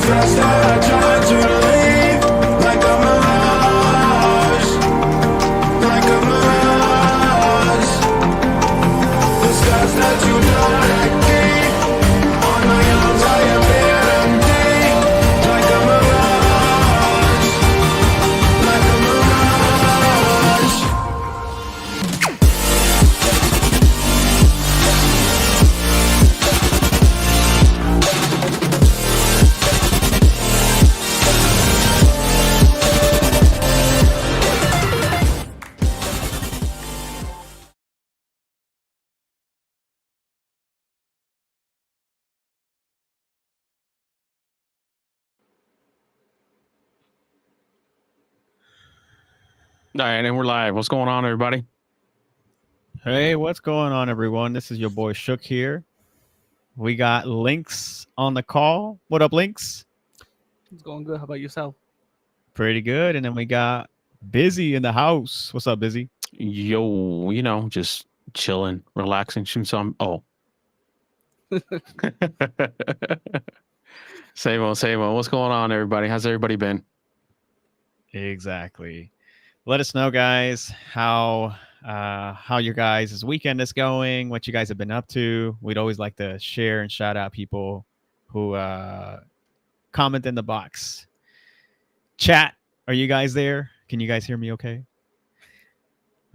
fast that I try to leave, like a mirage, like a mirage. The scars that you direct me, on my arms I appear empty, like a mirage, like a mirage. All right, and we're live. What's going on, everybody? Hey, what's going on, everyone? This is your boy Shook here. We got Lynx on the call. What up, Lynx? It's going good. How about yourself? Pretty good. And then we got Busy in the house. What's up, Busy? Yo, just chilling, relaxing, shooting some. Oh, same old, same old. What's going on, everybody? How's everybody been? Exactly. Let us know, guys, how your guys' weekend is going, what you guys have been up to. We'd always like to share and shout out people who comment in the box. Chat, are you guys there? Can you guys hear me okay?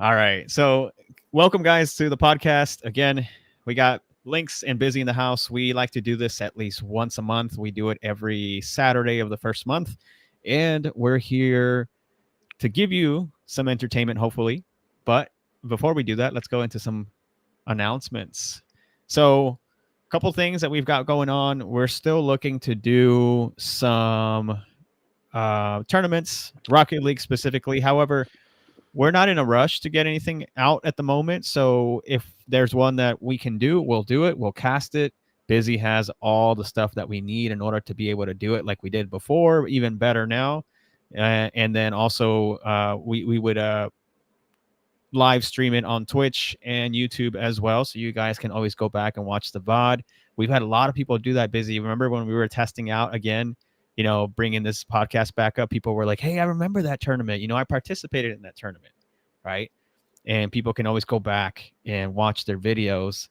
All right. So welcome, guys, to the podcast. Again, we got Lynx and Busy in the house. We like to do this at least once a month. We do it every Saturday of the first month. And we're here to give you some entertainment, hopefully. But before we do that, let's go into some announcements. So a couple things that we've got going on. We're still looking to do some tournaments, Rocket League specifically. However, we're not in a rush to get anything out at the moment. So if there's one that we can do, we'll do it. We'll cast it. Busy has all the stuff that we need in order to be able to do it like we did before, even better now. And then also we would live stream it on Twitch and YouTube as well. So you guys can always go back and watch the VOD. We've had a lot of people do that. Busy. Remember when we were testing out again, bringing this podcast back up, people were like, hey, I remember that tournament. I participated in that tournament, right? And people can always go back and watch their videos.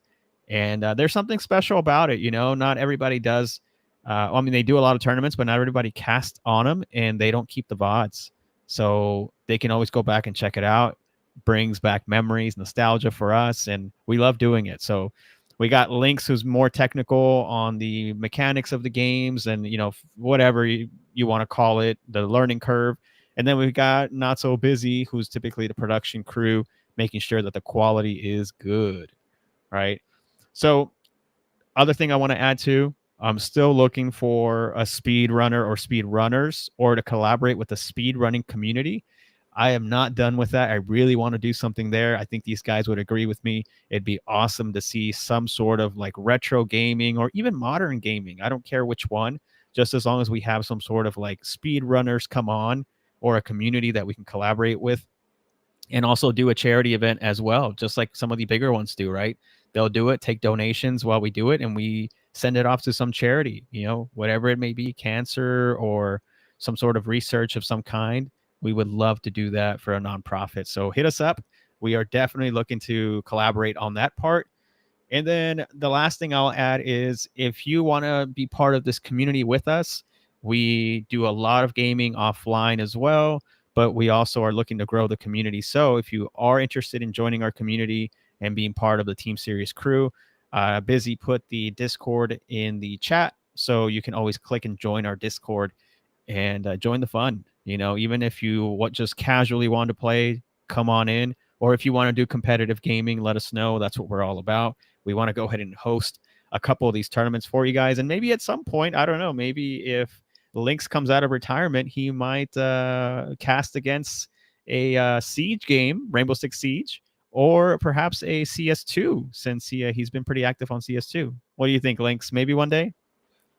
And there's something special about it. Not everybody does. They do a lot of tournaments, but not everybody casts on them, and they don't keep the VODs. So they can always go back and check it out. Brings back memories, nostalgia for us, and we love doing it. So we got Lynx, who's more technical on the mechanics of the games and, whatever you want to call it, the learning curve. And then we've got Not So Busy, who's typically the production crew, making sure that the quality is good, right? So other thing I want to add to, I'm still looking for a speed runner or speed runners or to collaborate with the speed running community. I am not done with that. I really want to do something there. I think these guys would agree with me. It'd be awesome to see some sort of like retro gaming or even modern gaming. I don't care which one, just as long as we have some sort of like speed runners come on or a community that we can collaborate with, and also do a charity event as well, just like some of the bigger ones do, right? They'll do it, take donations while we do it, and we send it off to some charity, whatever it may be, cancer or some sort of research of some kind. We would love to do that for a nonprofit. So hit us up. We are definitely looking to collaborate on that part. And then the last thing I'll add is if you want to be part of this community with us, we do a lot of gaming offline as well, but we also are looking to grow the community. So if you are interested in joining our community and being part of the Team Series crew, Busy put the Discord in the chat. So you can always click and join our Discord and join the fun. Even if you just casually want to play, come on in. Or if you want to do competitive gaming, let us know. That's what we're all about. We want to go ahead and host a couple of these tournaments for you guys. And maybe at some point, I don't know, maybe if Lynx comes out of retirement, he might cast against a Siege game, Rainbow Six Siege, or perhaps a CS2, since he's been pretty active on CS2. What do you think, Lynx? Maybe one day?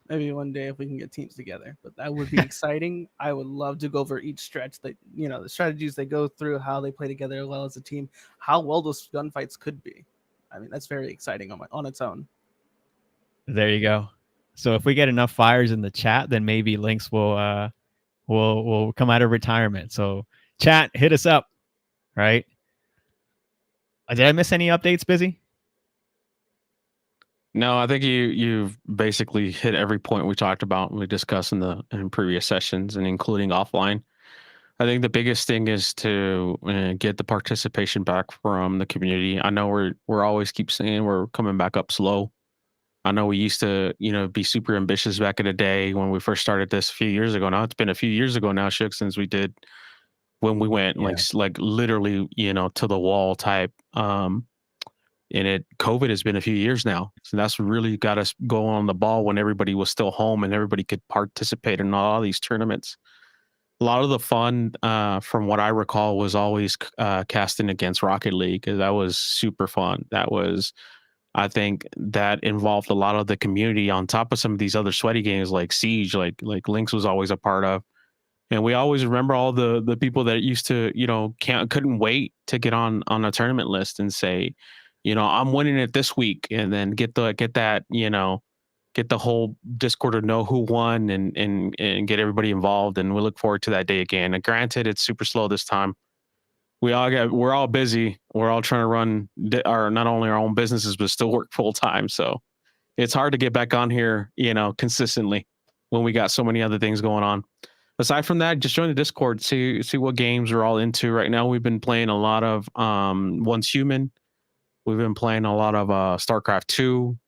Maybe one day if we can get teams together, but that would be exciting. I would love to go over each stretch that, the strategies they go through, how they play together well as a team, how well those gunfights could be. I mean, that's very exciting on its own. There you go. So if we get enough fires in the chat, then maybe Lynx will come out of retirement. So chat, hit us up, right? Did I miss any updates, Busy? No, I think you've basically hit every point we talked about and we discussed in previous sessions, and including offline. I think the biggest thing is to get the participation back from the community. I know we're always keep saying we're coming back up slow. I know we used to, be super ambitious back in the day when we first started this a few years ago. Now it's been a few years ago now, Shook, since we did when we went like literally, to the wall type. And COVID has been a few years now. So that's really got us going on the ball when everybody was still home and everybody could participate in all these tournaments. A lot of the fun, from what I recall, was always casting against Rocket League, because that was super fun. I think that involved a lot of the community on top of some of these other sweaty games like Siege, like Lynx was always a part of. And we always remember all the people that used to, couldn't wait to get on a tournament list and say, I'm winning it this week, and then get that, get the whole Discord to know who won and get everybody involved. And we look forward to that day again. And granted, it's super slow this time. We're all busy. We're all trying to run not only our own businesses, but still work full time. So it's hard to get back on here, consistently when we got so many other things going on. Aside from that, just join the Discord, see what games we're all into right now. We've been playing a lot of Once Human. We've been playing a lot of StarCraft 2.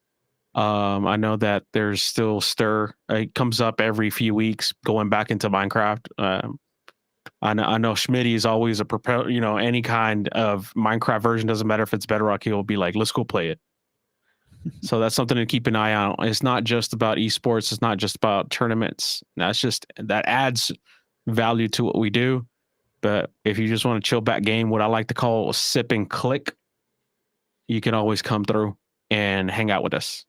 I know that there's still Stir. It comes up every few weeks, going back into Minecraft. I know Schmitty is always any kind of Minecraft version, doesn't matter if it's Bedrock, he'll be like, let's go play it. So that's something to keep an eye on. It's not just about esports. It's not just about tournaments. That adds value to what we do. But if you just want to chill back game, what I like to call sip and click, you can always come through and hang out with us.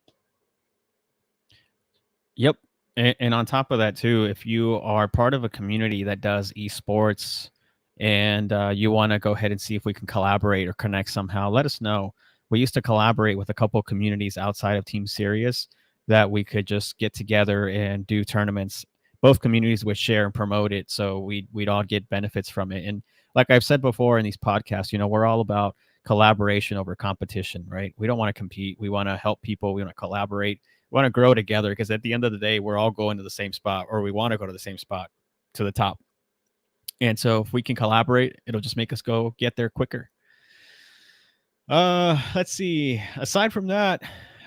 Yep. And on top of that too, if you are part of a community that does esports and you want to go ahead and see if we can collaborate or connect somehow, let us know. We used to collaborate with a couple of communities outside of Team Serious that we could just get together and do tournaments. Both communities would share and promote it, so we'd all get benefits from it. And like I've said before in these podcasts, we're all about collaboration over competition, right? We don't want to compete. We want to help people. We want to collaborate. We want to grow together, because at the end of the day, we're all going to the same spot, or we want to go to the same spot, to the top. And so if we can collaborate, it'll just make us get there quicker. Let's see. Aside from that,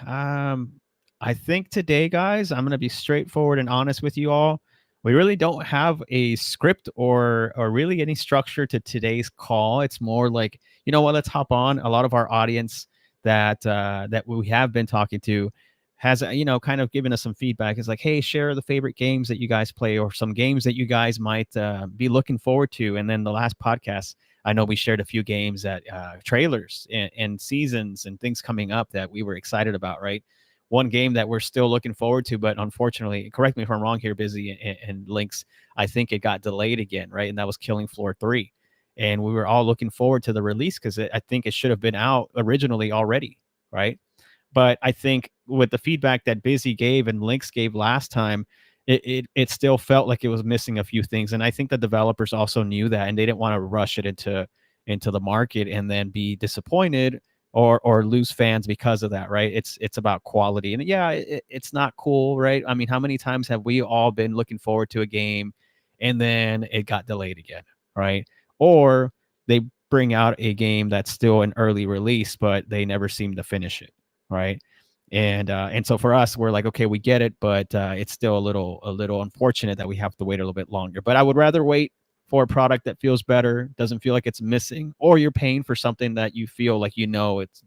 I think today, guys, I'm going to be straightforward and honest with you all. We really don't have a script or really any structure to today's call. It's more like, let's hop on. A lot of our audience that we have been talking to has, kind of given us some feedback. It's like, hey, share the favorite games that you guys play, or some games that you guys might be looking forward to. And then the last podcast, I know we shared a few games that trailers and seasons and things coming up that we were excited about, right? One game that we're still looking forward to, but unfortunately, correct me if I'm wrong here, Busy and Lynx, I think it got delayed again, right? And that was Killing Floor 3. And we were all looking forward to the release, because I think it should have been out originally already, right? But I think with the feedback that Busy gave and Lynx gave last time, it still felt like it was missing a few things. And I think the developers also knew that, and they didn't want to rush it into the market and then be disappointed or lose fans because of that, right? It's about quality. And yeah, it's not cool, right? I mean, how many times have we all been looking forward to a game and then it got delayed again, right? Or they bring out a game that's still an early release, but they never seem to finish it, right? And so for us, we're like, okay, we get it, but it's still a little unfortunate that we have to wait a little bit longer. But I would rather wait for a product that feels better, doesn't feel like it's missing, or you're paying for something that you feel like it's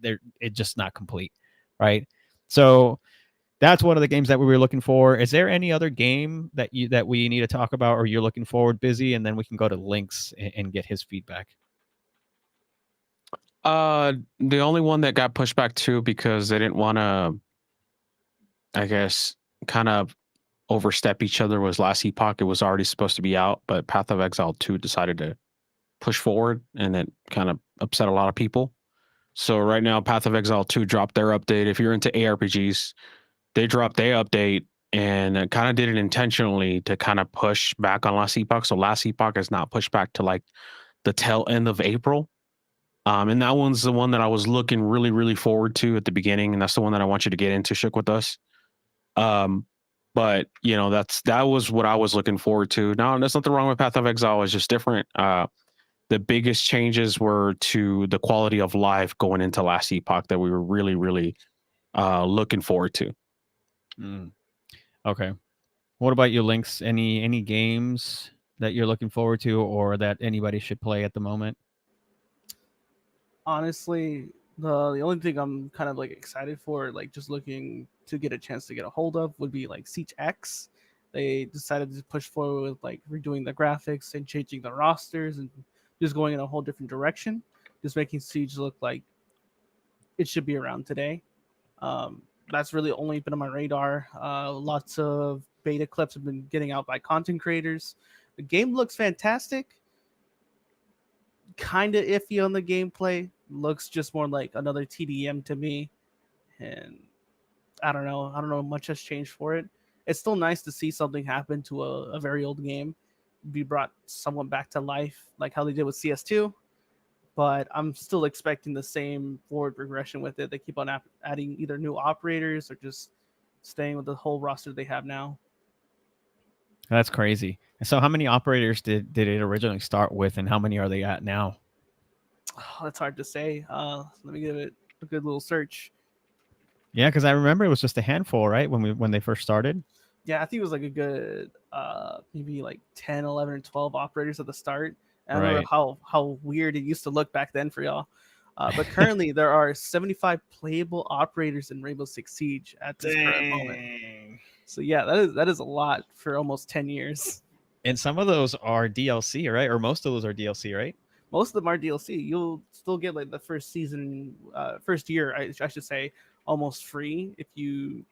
just not complete, right? So that's one of the games that we were looking for. Is there any other game that we need to talk about, or you're looking forward, Busy? And then we can go to Lynx and get his feedback. The only one that got pushed back too, because they didn't want to, I guess, kind of overstep each other, was Last Epoch. It was already supposed to be out, but Path of Exile 2 decided to push forward, and it kind of upset a lot of people. So right now, Path of Exile 2 dropped their update. If you're into ARPGs, they dropped their update and it kind of did it intentionally to kind of push back on Last Epoch. So Last Epoch is not pushed back to like the tail end of April. And that one's the one that I was looking really, really forward to at the beginning, and that's the one that I want you to get into, Shook, with us. But you know, that was what I was looking forward to. Now, there's nothing wrong with Path of Exile; it's just different. The biggest changes were to the quality of life going into Last Epoch that we were really, really looking forward to. Okay. What about you, Lynx? Any games that you're looking forward to, or that anybody should play at the moment? Honestly, the only thing I'm kind of like excited for, like just looking to get a chance to get a hold of, would be like Siege X. They decided to push forward with like redoing the graphics and changing the rosters and just going in a whole different direction, just making Siege look like it should be around today. That's really only been on my radar. Lots of beta clips have been getting out by content creators. The game looks fantastic. Kind of iffy on the gameplay. Looks just more like another TDM to me, and I don't know. I don't know much has changed for it. It's still nice to see something happen to a very old game be brought somewhat back to life, like how they did with CS2. But I'm still expecting the same forward progression with it. They keep on adding either new operators or just staying with the whole roster they have now. That's crazy. So how many operators did it originally start with, and how many are they at now? Oh, that's hard to say. Let me give it a good little search. Yeah, because I remember it was just a handful, right? When they first started. Yeah, I think it was like a good maybe like 10, 11, or 12 operators at the start. And I remember Right. how weird it used to look back then for y'all. But currently there are 75 playable operators in Rainbow Six Siege at this current moment. Dang. So yeah, that is a lot for almost 10 years. And some of those are DLC, right? Or most of those are DLC, right? Most of them are DLC. You'll still get like the first season, first year, I should say, almost free. If you,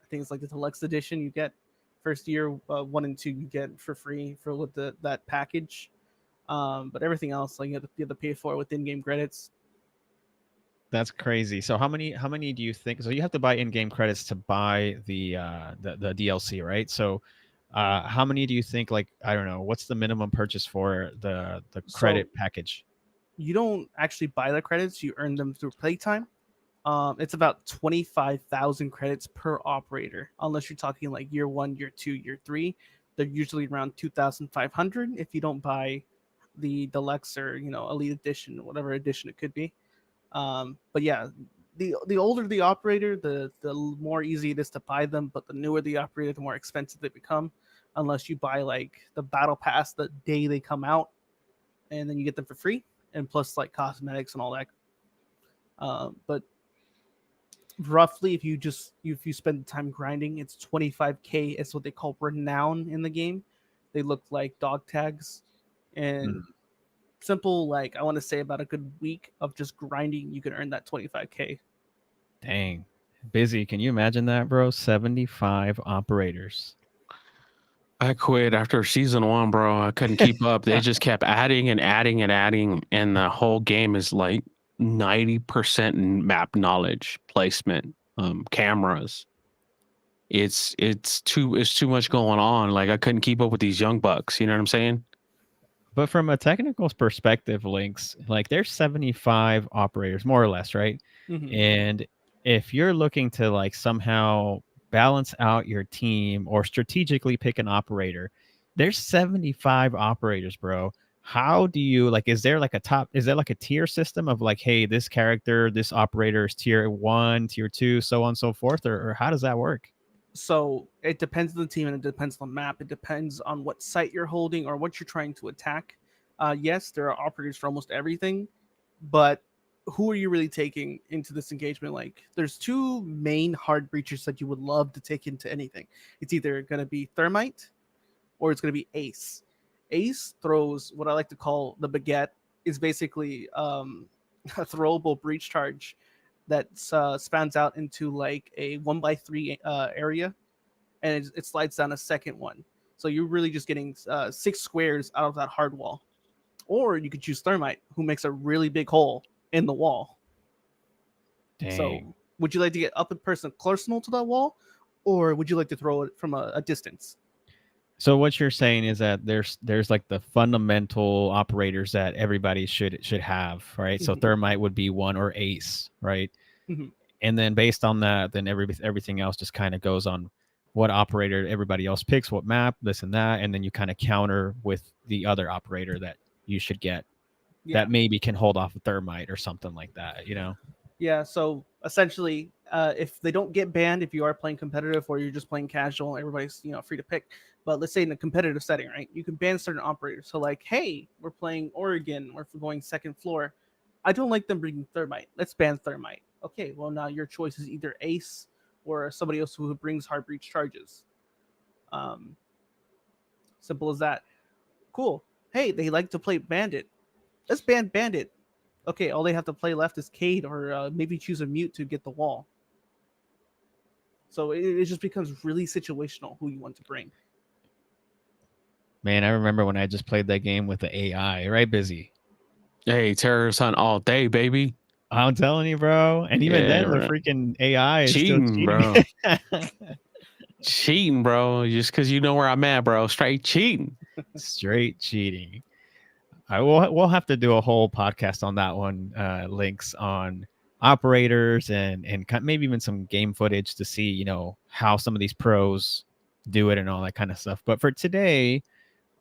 I think it's like the deluxe edition, you get first year 1 and 2 you get for free for with that package. But everything else, like you have to pay for it with in-game credits. That's crazy. So how many do you think? So you have to buy in-game credits to buy the DLC, right? So how many do you think, like, I don't know, what's the minimum purchase for the credit So package? you don't actually buy the credits; you earn them through playtime. It's about 25,000 credits per operator, unless you're talking like year 1, year 2, year 3. They're usually around 2,500 if you don't buy the deluxe or elite edition, whatever edition it could be. But yeah, the older the operator, the more easy it is to buy them. But the newer the operator, the more expensive they become, unless you buy like the battle pass the day they come out, and then you get them for free, and plus like cosmetics and all that. But roughly, if you spend time grinding, it's 25K. It's what they call renown in the game. They look like dog tags, and simple, like I want to say about a good week of just grinding, you can earn that 25K. Dang. Busy. Can you imagine that, bro? 75 operators. I quit after season 1, bro. I couldn't keep up. They just kept adding and adding and adding, and the whole game is like 90% map knowledge, placement, cameras. It's too much going on. Like I couldn't keep up with these young bucks. You know what I'm saying? But from a technical perspective, Links, like there's 75 operators, more or less, right? Mhm. And if you're looking to like somehow balance out your team or strategically pick an operator, there's 75 operators, bro. How do you like, is there like a tier system of like, hey, this character, this operator is tier 1, tier 2, so on and so forth? Or how does that work? So it depends on the team and it depends on the map. It depends on what site you're holding or what you're trying to attack. Yes, there are operators for almost everything, but who are you really taking into this engagement? Like, there's two main hard breachers that you would love to take into anything. It's either going to be Thermite or it's going to be Ace. Ace throws what I like to call the baguette. Is basically a throwable breach charge that spans out into like a 1x3 area, and it slides down a second one. So you're really just getting 6 squares out of that hard wall. Or you could choose Thermite, who makes a really big hole in the wall. Dang. So would you like to get up and person personal to that wall, or would you like to throw it from a distance? So what you're saying is that there's like the fundamental operators that everybody should have, right? So Mhm. thermite would be one, or ace, right? Mhm. And then based on that, then everything else just kind of goes on what operator everybody else picks, what map, this and that, and then you kind of counter with the other operator that you should get Yeah. that maybe can hold off a thermite or something like that, you know? Yeah, so essentially, if they don't get banned, if you are playing competitive or you're just playing casual, everybody's free to pick. But let's say in a competitive setting, right? You can ban certain operators. So like, hey, we're playing Oregon, or if we're going second floor, I don't like them bringing thermite. Let's ban thermite. Okay, well now your choice is either Ace or somebody else who brings hard breach charges. Um, Simple as that. Cool. Hey, they like to play Bandit. Let's ban Bandit. Okay, all they have to play left is Cade, or maybe choose a mute to get the wall. So it just becomes really situational who you want to bring. Man, I remember when I just played that game with the AI, right? Busy. Hey, terrorist hunt all day, baby. I'm telling you, bro. And even Yeah, then, the right. freaking AI is Cheating, still bro. cheating. Cheating, bro. Just because you know where I'm at, bro. Straight cheating. Straight cheating. We'll have to do a whole podcast on that one. Links on operators and maybe even some game footage to see how some of these pros do it and all that kind of stuff. But for today,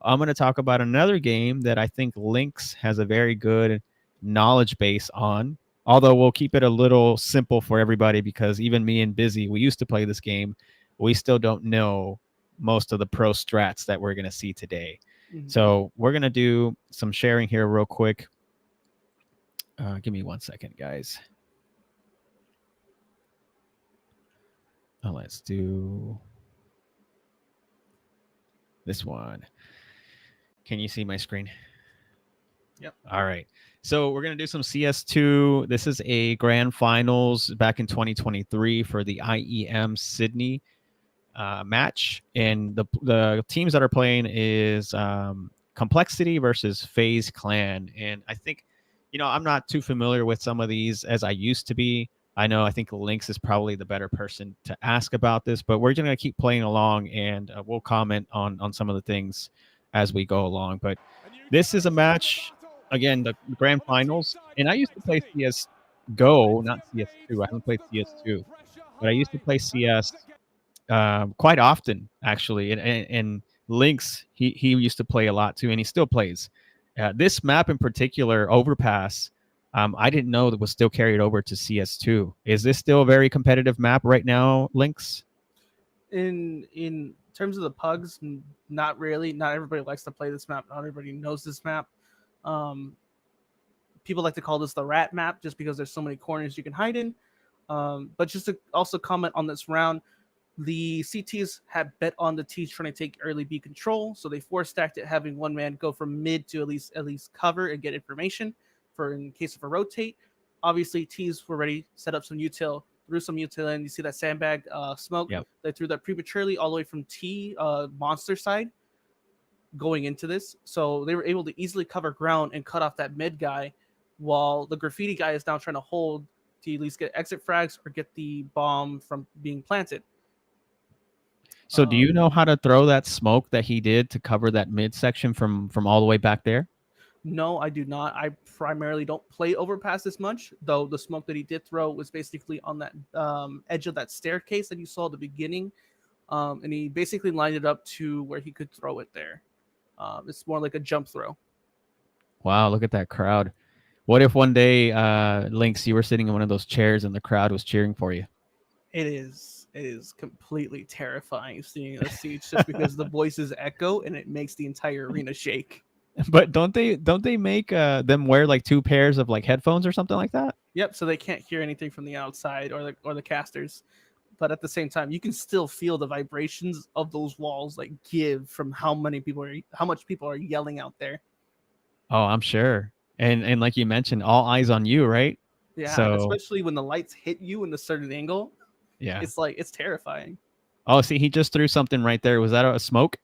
I'm going to talk about another game that I think Lynx has a very good knowledge base on. Although we'll keep it a little simple for everybody, because even me and Busy, we used to play this game. We still don't know most of the pro strats that we're going to see today. Mhm. So we're going to do some sharing here real quick. Give me 1 second, guys. Let's do this one. Can you see my screen? Yep. All right. So we're going to do some CS2. This is a grand finals back in 2023 for the IEM Sydney match. And the teams that are playing is Complexity versus FaZe Clan. And I think, I'm not too familiar with some of these as I used to be. I think Lynx is probably the better person to ask about this, but we're going to keep playing along, and we'll comment on some of the things as we go along. But this is a match, again, the grand finals. And I used to play CS GO, not CS2. I haven't played CS2, but I used to play CS quite often, actually. And Lynx, he used to play a lot too, and he still plays. This map in particular, Overpass, I didn't know that was still carried over to CS2. Is this still a very competitive map right now, Lynx? In terms of the pugs, not really. Not everybody likes to play this map. Not everybody knows this map. People like to call this the rat map just because there's so many corners you can hide in. But just to also comment on this round, the CTs had bet on the T's trying to take early B control, so they four stacked it, having one man go from mid to at least cover and get information for in case of a rotate. Obviously, T's were ready, set up some util, threw some util in. You see that sandbag smoke? Yep. They threw that prematurely all the way from T monster side going into this, so they were able to easily cover ground and cut off that mid guy, while the graffiti guy is now trying to hold to at least get exit frags or get the bomb from being planted. So do you know how to throw that smoke that he did to cover that midsection from all the way back there? No, I do not. I primarily don't play Overpass this much, though the smoke that he did throw was basically on that edge of that staircase that you saw at the beginning. And he basically lined it up to where he could throw it there. It's more like a jump throw. Wow, look at that crowd. What if one day, Lynx, you were sitting in one of those chairs and the crowd was cheering for you? It is completely terrifying seeing a siege just because the voices echo and it makes the entire arena shake. But don't they make them wear like two pairs of like headphones or something like that? Yep, so they can't hear anything from the outside or the casters. But at the same time, you can still feel the vibrations of those walls like give from how much people are yelling out there. Oh, I'm sure. And like you mentioned, all eyes on you, right? Yeah, So especially when the lights hit you in a certain angle. yeah. It's terrifying. Oh, see, he just threw something right there. Was that a smoke?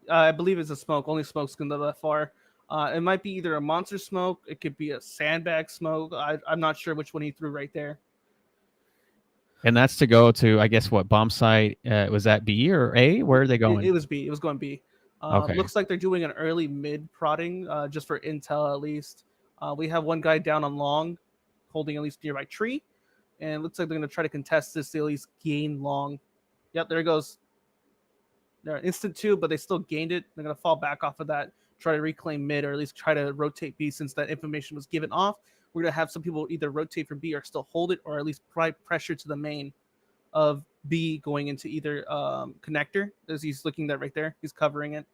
I believe it's a smoke. Only smokes can go that far. It might be either a monster smoke. It could be a sandbag smoke. I'm not sure which one he threw right there. And that's to go to, I guess, what bomb site was that, B or A? Where are they It going? was B. It was going B. Okay. Looks like they're doing an early mid prodding, just for intel at least. We have one guy down on long, holding at least nearby tree, and it looks like they're going to try to contest this to at least gain long. Yep, there it goes. They're instant 2, but they still gained it. They're going to fall back off of that, try to reclaim mid, or at least try to rotate B since that information was given off. We're going to have some people either rotate from B or still hold it, or at least pressure to the main of B going into either connector, as he's looking at right there. He's covering it.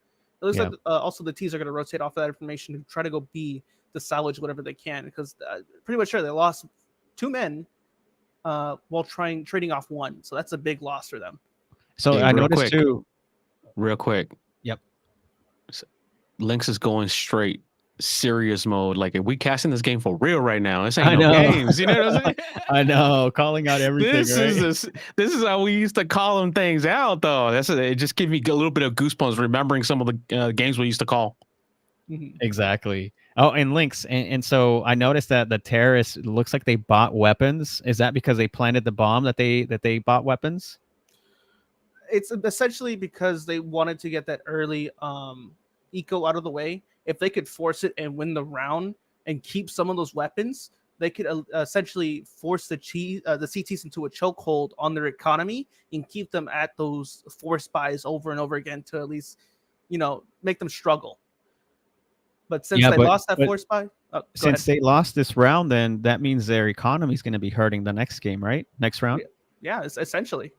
It looks like also the T's are going to rotate off of that information to try to go B to salvage whatever they can, because pretty much sure they lost 2 men while trading off 1. So that's a big loss for them. So Hey, I real noticed quick. too. Real quick. Yep. Lynx is going straight serious mode. Like, we casting this game for real right now. This ain't I no know. games. You know what I'm saying? I know, calling out everything. This is how we used to call them things out, though. It just gives me a little bit of goosebumps remembering some of the games we used to call. Exactly. Oh, and Lynx, and so I noticed that the terrorists looks like they bought weapons. Is that because they planted the bomb that they bought weapons? It's essentially because they wanted to get that early eco out of the way. If they could force it and win the round and keep some of those weapons, they could essentially force the CTs into a chokehold on their economy and keep them at those force buys over and over again to at least, make them struggle. But since they lost that force buy, since they lost this round, then that means their economy is going to be hurting the next game, right? Next round. Yeah, it's essentially.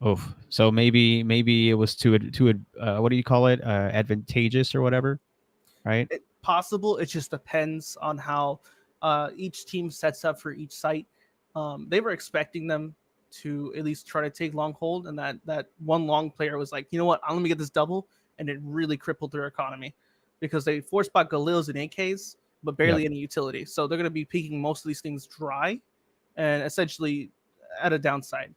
Oh, so maybe it was too what do you call it? Advantageous or whatever, right? Possible. It just depends on how each team sets up for each site. They were expecting them to at least try to take long hold, and that one long player was like, you know what, I'm gonna get this double, and it really crippled their economy because they force bought Galileos and AKs, but barely any utility. So they're gonna be peaking most of these things dry, and essentially at a downside.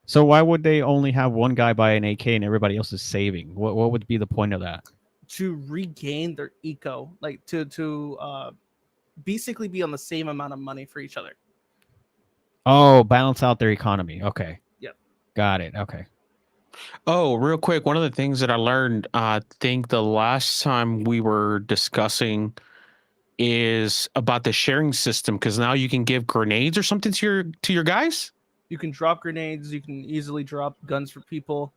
So why would they only have one guy buy an AK and everybody else is saving? What would be the point of that? To regain their eco, like to basically be on the same amount of money for each other. Oh, balance out their economy. Okay. Yep. Got it. Okay. Oh, real quick, one of the things that I learned, I think the last time we were discussing is about the sharing system, because now you can give grenades or something to your guys. You can drop grenades. You can easily drop guns for people.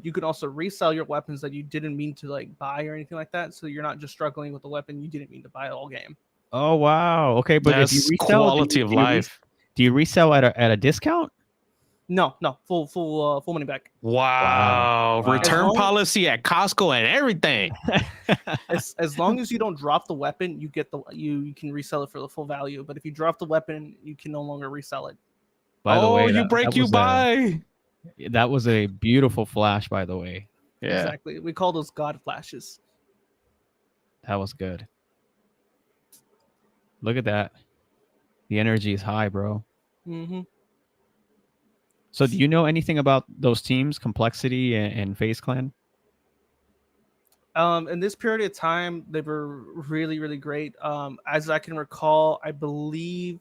You can also resell your weapons that you didn't mean to buy or anything like that. So you're not just struggling with the weapon you didn't mean to buy all game. Oh wow. Okay, but that's if you resell, quality of life. Do you resell at a discount? No, full money back. Wow. Return policy at Costco and everything. as long as you don't drop the weapon, you get you can resell it for the full value. But if you drop the weapon, you can no longer resell it. By the way, you break, you buy. That was a beautiful flash, by the way. Yeah, exactly. We call those God flashes. That was good. Look at that. The energy is high, bro. Mm-hmm. So do you know anything about those teams, Complexity and FaZe Clan? In this period of time, they were really, really great. As I can recall, I believe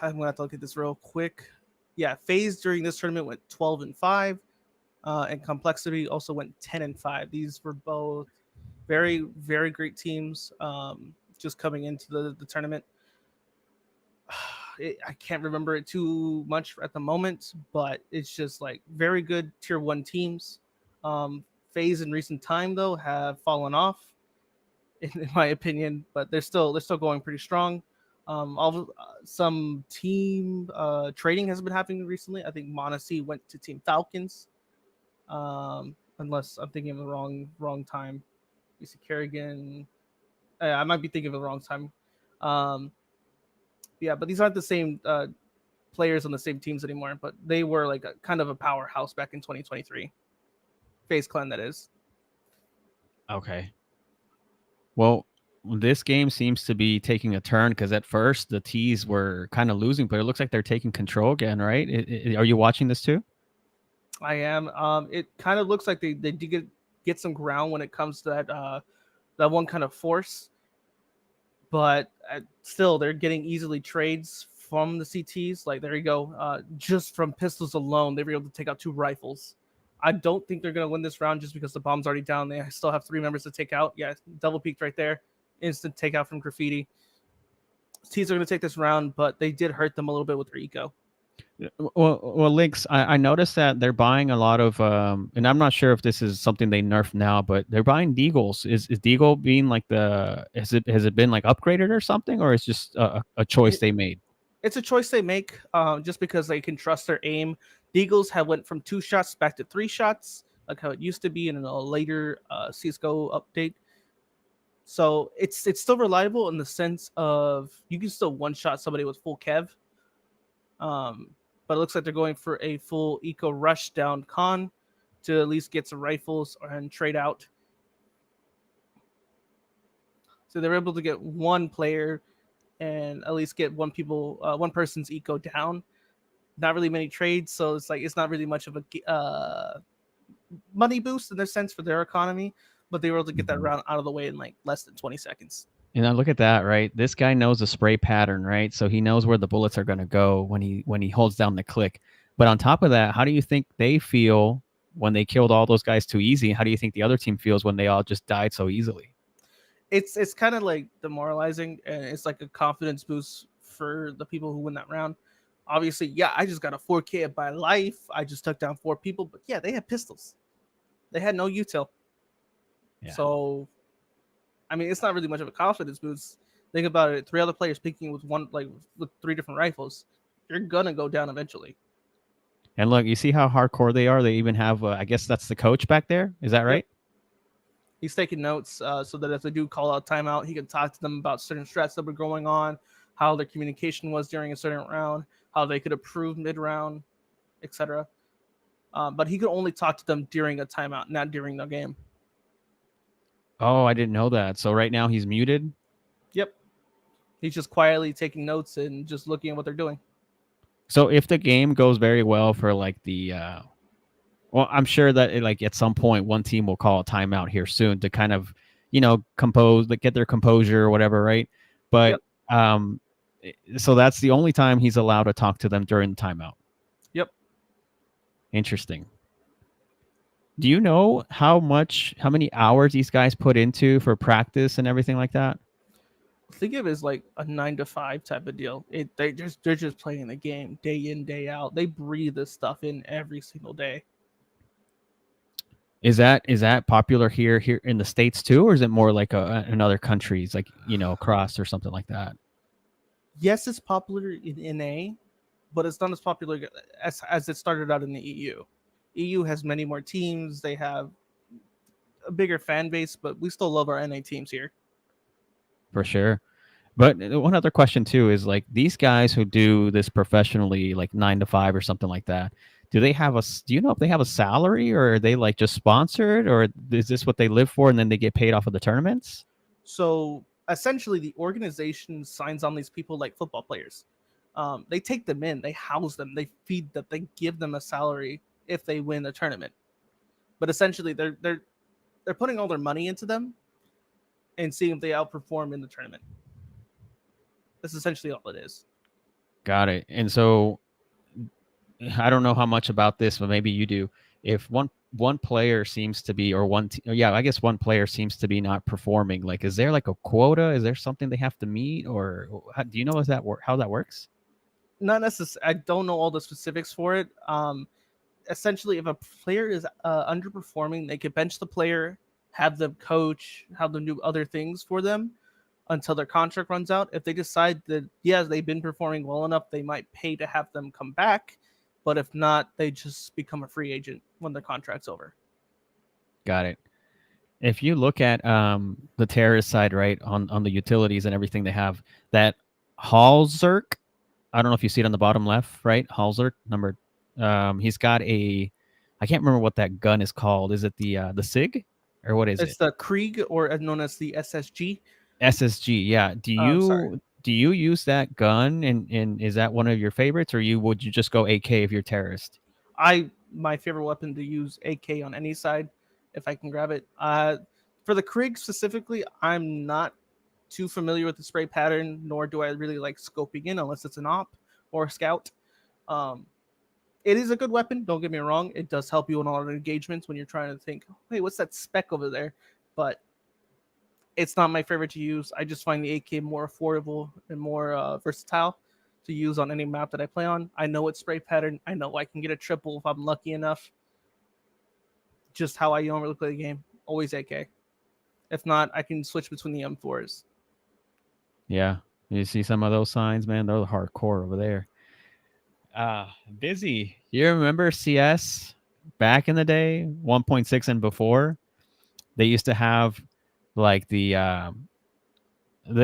I'm gonna have to look at this real quick. Yeah, FaZe during this tournament went 12-5, and Complexity also went 10-5. These were both very, very great teams. Just coming into the tournament, I can't remember it too much at the moment, but it's just very good tier 1 teams. FaZe in recent time though have fallen off, in my opinion, but they're still going pretty strong. Some team trading has been happening recently. I think Monacy went to Team Falcons, unless I'm thinking of the wrong time. You see Kerrigan. I might be thinking of the wrong time. Yeah, but these aren't the same players on the same teams anymore. But they were kind of a powerhouse back in 2023. FaZe Clan, that is. Okay. Well, this game seems to be taking a turn because at first the T's were kind of losing, but it looks like they're taking control again, right? Are you watching this too? I am. It kind of looks like they did get some ground when it comes to that one kind of force, but still they're getting easily trades from the CTs. Like there you go. Just from pistols alone, they were able to take out 2 rifles. I don't think they're gonna win this round just because the bomb's already down. They still have 3 members to take out. Yeah, double peaked right there. Instant takeout from Graffiti. T's are gonna take this round, but they did hurt them a little bit with their eco. Well, Links, I noticed that they're buying a lot of, and I'm not sure if this is something they nerf now, but they're buying Deagles. Is Deagle being like has it been like upgraded or something, or it's just a choice they made? It's a choice they make, just because they can trust their aim. Deagles have went from 2 shots back to 3 shots, like how it used to be in a later CS:GO update. So it's still reliable in the sense of you can still one shot somebody with full kev. But it looks like they're going for a full eco rush down con to at least get some rifles and trade out. So they're able to get 1 player and at least get one person's eco down. Not really many trades, so it's like it's not really much of a money boost in their sense for their economy, but they were able to get that round out of the way in like less than 20 seconds. And now look at that, right? This guy knows the spray pattern, right? So he knows where the bullets are going to go when he holds down the click. But on top of that, how do you think they feel when they killed all those guys too easy? How do you think the other team feels when they all just died so easily? It's kind of like demoralizing, and it's like a confidence boost for the people who win that round. Obviously, yeah, I just got a 4K by life. I just took down 4 people, but yeah, they had pistols. They had no util. Yeah. So I mean, it's not really much of a confidence boost. Think about it: 3 other players picking with with 3 different rifles, you're gonna go down eventually. And look, you see how hardcore they are. They even have, I guess that's the coach back there. Is that right? Yep. He's taking notes so that if they do call out timeout, he can talk to them about certain strats that were going on, how their communication was during a certain round, how they could improve mid-round, etc. But he could only talk to them during a timeout, not during the game. Oh, I didn't know that. So right now he's muted? Yep. He's just quietly taking notes and just looking at what they're doing. So if the game goes very well for like well, I'm sure that like at some point one team will call a timeout here soon to kind of, compose, like get their composure or whatever, right? But so that's the only time he's allowed to talk to them during the timeout. Yep. Interesting. Do you know how many hours these guys put into for practice and everything like that? Think of it as like a 9 to 5 type of deal. They're just playing the game day in, day out. They breathe this stuff in every single day. Is that popular here in the States too, or is it more like in other countries, like across or something like that? Yes, it's popular in NA, but it's not as popular as it started out in the EU. EU has many more teams. They have a bigger fan base, but we still love our NA teams here. For sure. But one other question too is like these guys who do this professionally, like 9 to 5 or something like that, do you know if they have a salary, or are they like just sponsored, or is this what they live for and then they get paid off of the tournaments? So essentially the organization signs on these people like football players. They take them in, they house them, they feed them, they give them a salary if they win a tournament. But essentially they're putting all their money into them and seeing if they outperform in the tournament. That's essentially all it is. Got it. And so I don't know how much about this, but maybe you do. If one player seems to be, or I guess one player seems to be not performing, like, is there like a quota? Is there something they have to meet, or do you know how that works? Not necessarily. I don't know all the specifics for it. Essentially, if a player is underperforming, they could bench the player, have them coach, have them do other things for them until their contract runs out. If they decide that, they've been performing well enough, they might pay to have them come back. But if not, they just become a free agent when their contract's over. Got it. If you look at the terrorist side, right, on the utilities and everything they have, that Halzerk, I don't know if you see it on the bottom left, right? Halzerk, number, he's got I can't remember what that gun is called. Is it the SIG, or what is it? It's the Krieg, or known as the SSG. SSG, yeah. Do you use that gun, and is that one of your favorites, or would you just go AK if you're terrorist? My favorite weapon to use AK on any side, if I can grab it. For the Krieg specifically, I'm not too familiar with the spray pattern, nor do I really like scoping in unless it's an op. or Scout. Um, it is a good weapon. Don't get me wrong. It does help you in a lot of engagements when you're trying to think, hey, what's that spec over there? But it's not my favorite to use. I just find the AK more affordable and more versatile to use on any map that I play on. I know it's spray pattern. I know I can get a triple if I'm lucky enough. Just how I normally play the game. Always AK. If not, I can switch between the M4s. Yeah. You see some of those signs, man? They're hardcore over there. Busy. You remember CS back in the day, 1.6 and before? They used to have like they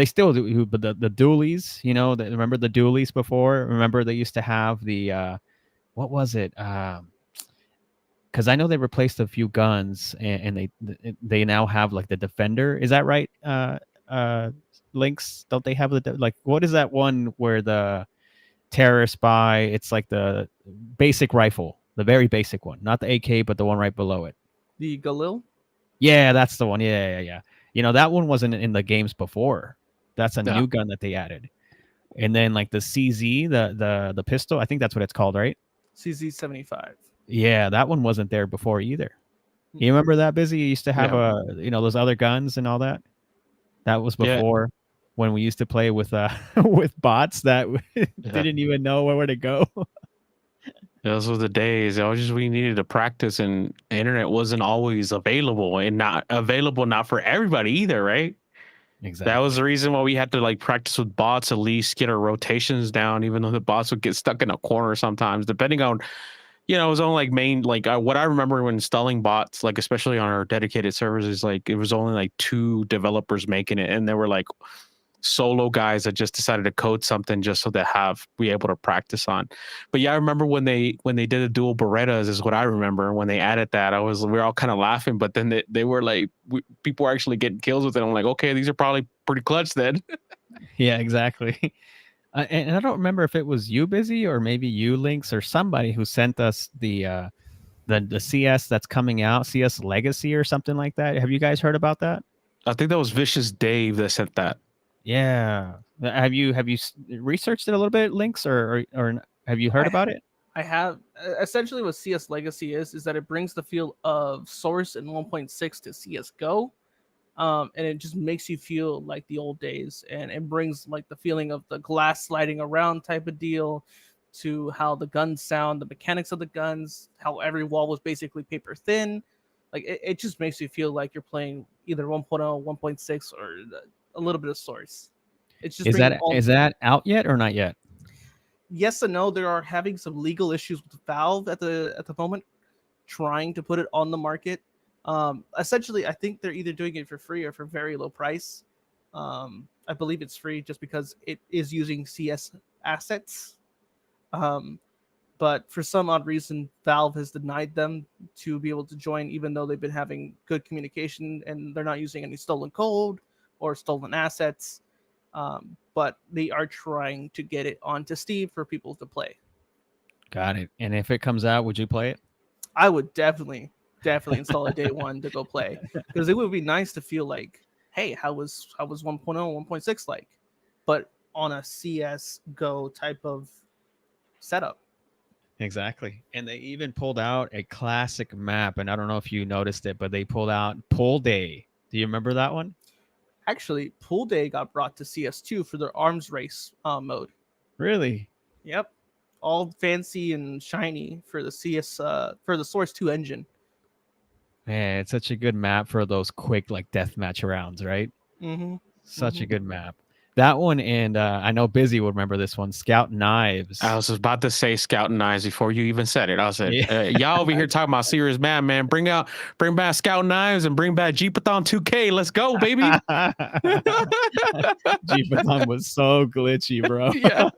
still do, but the dualies, you know, remember the dualies before? Remember they used to have the what was it? Because I know they replaced a few guns, and they now have like the Defender. Is that right? Links, don't they have the like? What is that one where the terrorists buy? It's like the basic rifle, the very basic one, not the AK, but the one right below it. The Galil? Yeah, that's the one. Yeah. You know, that one wasn't in the games before. That's a Yeah. new gun that they added. And then like the CZ, the pistol, I think that's what it's called, right? CZ75. Yeah, that one wasn't there before either. You remember that, Busy? You used to have those other guns and all that. That was before when we used to play with with bots that didn't even know where to go. Those were the days. It was just we needed to practice, and the internet wasn't always available, and not for everybody either, right? Exactly. That was the reason why we had to like practice with bots, at least get our rotations down, even though the bots would get stuck in a corner sometimes, depending on, you know, it was only like main, like what I remember when installing bots, like especially on our dedicated servers, is like it was only like 2 developers making it, and they were like solo guys that just decided to code something just so they be able to practice on. But yeah, I remember when they did the dual Berettas is what I remember. When they added that, we were all kind of laughing, but then they were like, people were actually getting kills with it. I'm like, okay, these are probably pretty clutch then. Yeah, exactly. And I don't remember if it was you, Busy, or maybe you, Links, or somebody who sent us the CS that's coming out, CS Legacy or something like that. Have you guys heard about that? I think that was Vicious Dave that sent that. Yeah. Have you researched it a little bit, Links, or have you heard about it? I have. Essentially what CS Legacy is that it brings the feel of Source in 1.6 to CS:GO. And it just makes you feel like the old days, and it brings like the feeling of the glass sliding around type of deal, to how the guns sound, the mechanics of the guns, how every wall was basically paper thin. Like it just makes you feel like you're playing either 1.0, 1.6, or a little bit of Source. It's just Is that out yet or not yet? Yes and no. There are having some legal issues with Valve at the moment, trying to put it on the market. Essentially, I think they're either doing it for free or for very low price. I believe it's free just because it is using CS assets. But for some odd reason, Valve has denied them to be able to join, even though they've been having good communication and they're not using any stolen code or stolen assets. But they are trying to get it onto Steam for people to play. Got it. And if it comes out, would you play it? I would definitely install it day one to go play, because it would be nice to feel like, hey, how was 1.0, 1.6 like, but on a CS:GO type of setup. Exactly. And they even pulled out a classic map, and I don't know if you noticed it, but they pulled out Pool Day. Do you remember that one? Actually, Pool Day got brought to CS2 for their arms race mode. Really? Yep. All fancy and shiny for the for the Source 2 engine. Man, it's such a good map for those quick like deathmatch rounds, right? Mm-hmm. Such a good map. That one, and I know Busy would remember this one, Scout Knives. I was about to say Scout Knives before you even said it. I said, Yeah. y'all over here talking about serious man. Bring back Scout Knives and bring back Jeepathon 2K. Let's go, baby. Jeepathon was so glitchy, bro. Yeah.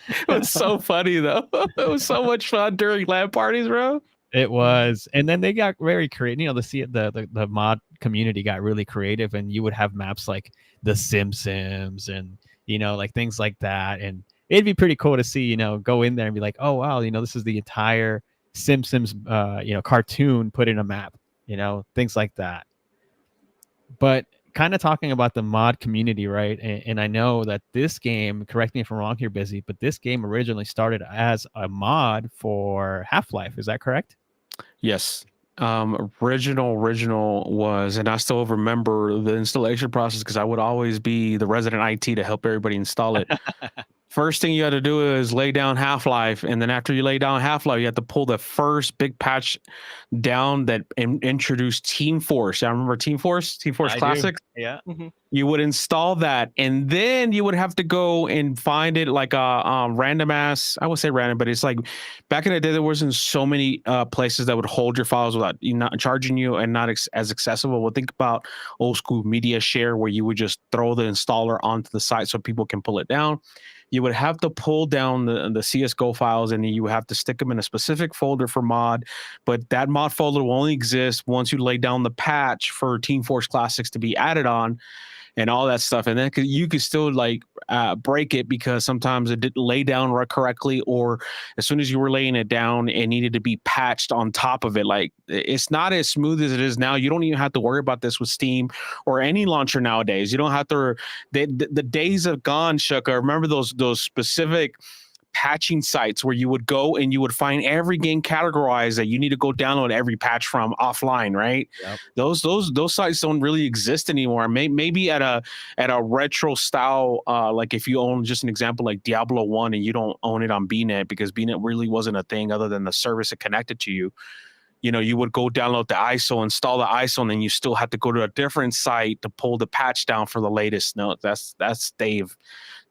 It was so funny though. It was so much fun during LAN parties, bro. It was. And then they got very creative. You know, the mod community got really creative, and you would have maps like the Simpsons and, you know, like things like that. And it'd be pretty cool to see, you know, go in there and be like, oh, wow, you know, this is the entire Simpsons, you know, cartoon put in a map, you know, things like that. But kind of talking about the mod community, right? And I know that this game, correct me if I'm wrong here, Busy, but this game originally started as a mod for Half-Life. Is that correct? Yes. Original was, and I still remember the installation process because I would always be the resident IT to help everybody install it. First thing you had to do is lay down Half-Life, and then after you lay down Half-Life, you had to pull the first big patch down that introduced Team Force. I remember Team Force I do. Classic. Yeah. You would install that, and then you would have to go and find it like a random ass. I would say random, but it's like back in the day there wasn't so many places that would hold your files without you not charging you and not as accessible. Well, think about old school media share where you would just throw the installer onto the site so people can pull it down. You would have to pull down the CSGO files, and you would have to stick them in a specific folder for mod. But that mod folder will only exist once you lay down the patch for Team Force Classics to be added on, and all that stuff. And then you could still like break it because sometimes it didn't lay down correctly, or as soon as you were laying it down, it needed to be patched on top of it. Like it's not as smooth as it is now. You don't even have to worry about this with Steam or any launcher nowadays. You don't have to. The days have gone, Shuka. Remember those specific patching sites where you would go and you would find every game categorized that you need to go download every patch from offline, right? Yep. Those sites don't really exist anymore. Maybe at a retro style, like if you own, just an example, like Diablo 1 and you don't own it on BNet because BNet really wasn't a thing other than the service it connected to you. You know, you would go download the ISO, install the ISO, and then you still have to go to a different site to pull the patch down for the latest. No, that's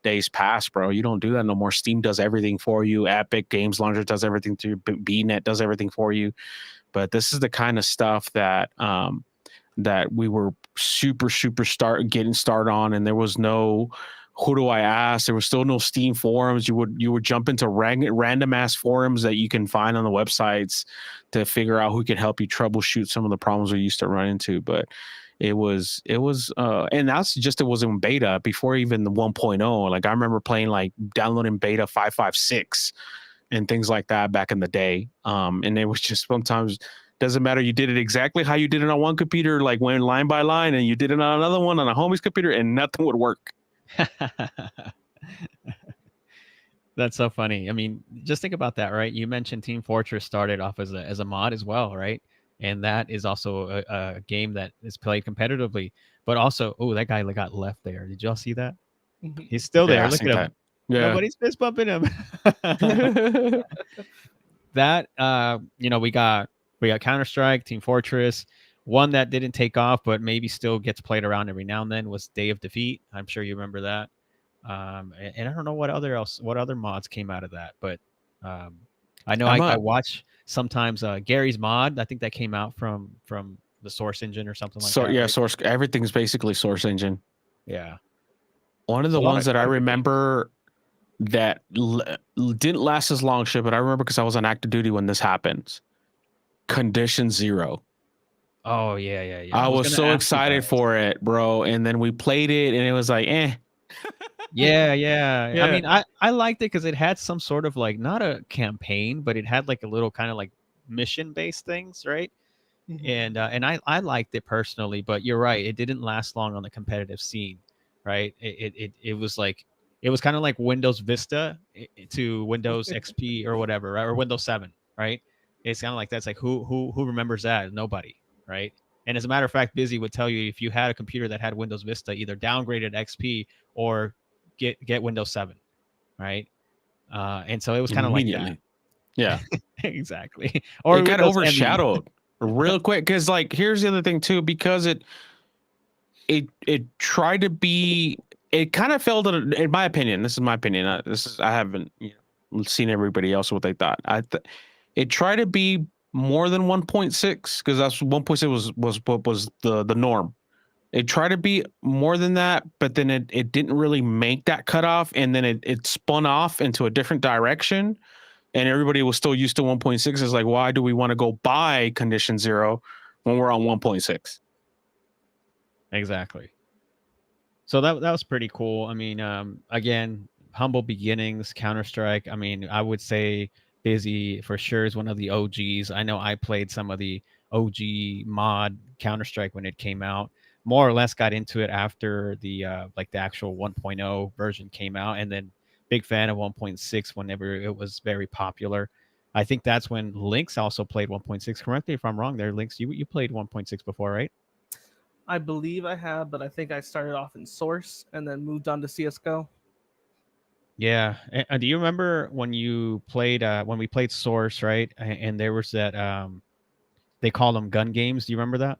days past, bro. You don't do that no more. Steam does everything for you. Epic Games Launcher does everything through. BNet does everything for you. But this is the kind of stuff that that we were super getting started on, and there was no who do I ask? There was still no Steam forums. You would jump into random ass forums that you can find on the websites to figure out who can help you troubleshoot some of the problems we used to run into. But it was and that's just, it was in beta before even the 1.0. Like I remember playing, like downloading beta 556 and things like that back in the day. And it was just, sometimes doesn't matter, you did it exactly how you did it on one computer, like went line by line, and you did it on another one on a homie's computer and nothing would work. That's so funny. I mean, just think about that, right? You mentioned Team Fortress started off as a mod as well, right? And that is also a game that is played competitively. But also, oh, that guy got left there. Did y'all see that? He's still there. Yeah, Look at him. Yeah. Nobody's fist bumping him. That you know, we got Counter-Strike, Team Fortress. One that didn't take off, but maybe still gets played around every now and then, was Day of Defeat. I'm sure you remember that. And I don't know what other mods came out of that, but I know I watch sometimes Gary's mod. I think that came out from the Source Engine or something like that. Yeah, right? Source. Everything's basically Source Engine. Yeah. One of the ones that I remember that didn't last as long, shit, but I remember because I was on active duty when this happens. Condition Zero. Oh yeah. I was so excited for it, bro. And then we played it, and it was like, eh. Yeah. I mean, I liked it because it had some sort of like, not a campaign, but it had like a little kind of like mission-based things, right? And I liked it personally, but you're right, it didn't last long on the competitive scene, right? It was like, it was kind of like Windows Vista to Windows XP or whatever, right? Or Windows 7, right? It's kind of like that's like who remembers that? Nobody, right? And as a matter of fact, Busy would tell you if you had a computer that had Windows Vista, either downgrade it XP or get Windows 7, right? And so it was kind of like that. Yeah, exactly. Or it got Windows overshadowed real quick because, like, here's the other thing too, because it tried to be, it kind of failed in my opinion. This is my opinion. I haven't seen everybody else what they thought. It tried to be more than 1.6 because that's 1.6 was the norm. It tried to be more than that, but then it didn't really make that cutoff, and then it spun off into a different direction, and everybody was still used to 1.6. It's like, why do we want to go buy Condition Zero when we're on 1.6? Exactly. So that was pretty cool. I mean, again, humble beginnings, Counter-Strike. I mean, I would say Busy for sure is one of the OGs. I know I played some of the OG mod Counter-Strike when it came out. More or less got into it after the like the actual 1.0 version came out, and then big fan of 1.6 whenever it was very popular. I think that's when Lynx also played 1.6. Correct me if I'm wrong there, Lynx. You played 1.6 before, right? I believe I have, but I think I started off in Source and then moved on to CS:GO. Yeah. And do you remember when you played when we played Source, right? And there was that they call them gun games. Do you remember that?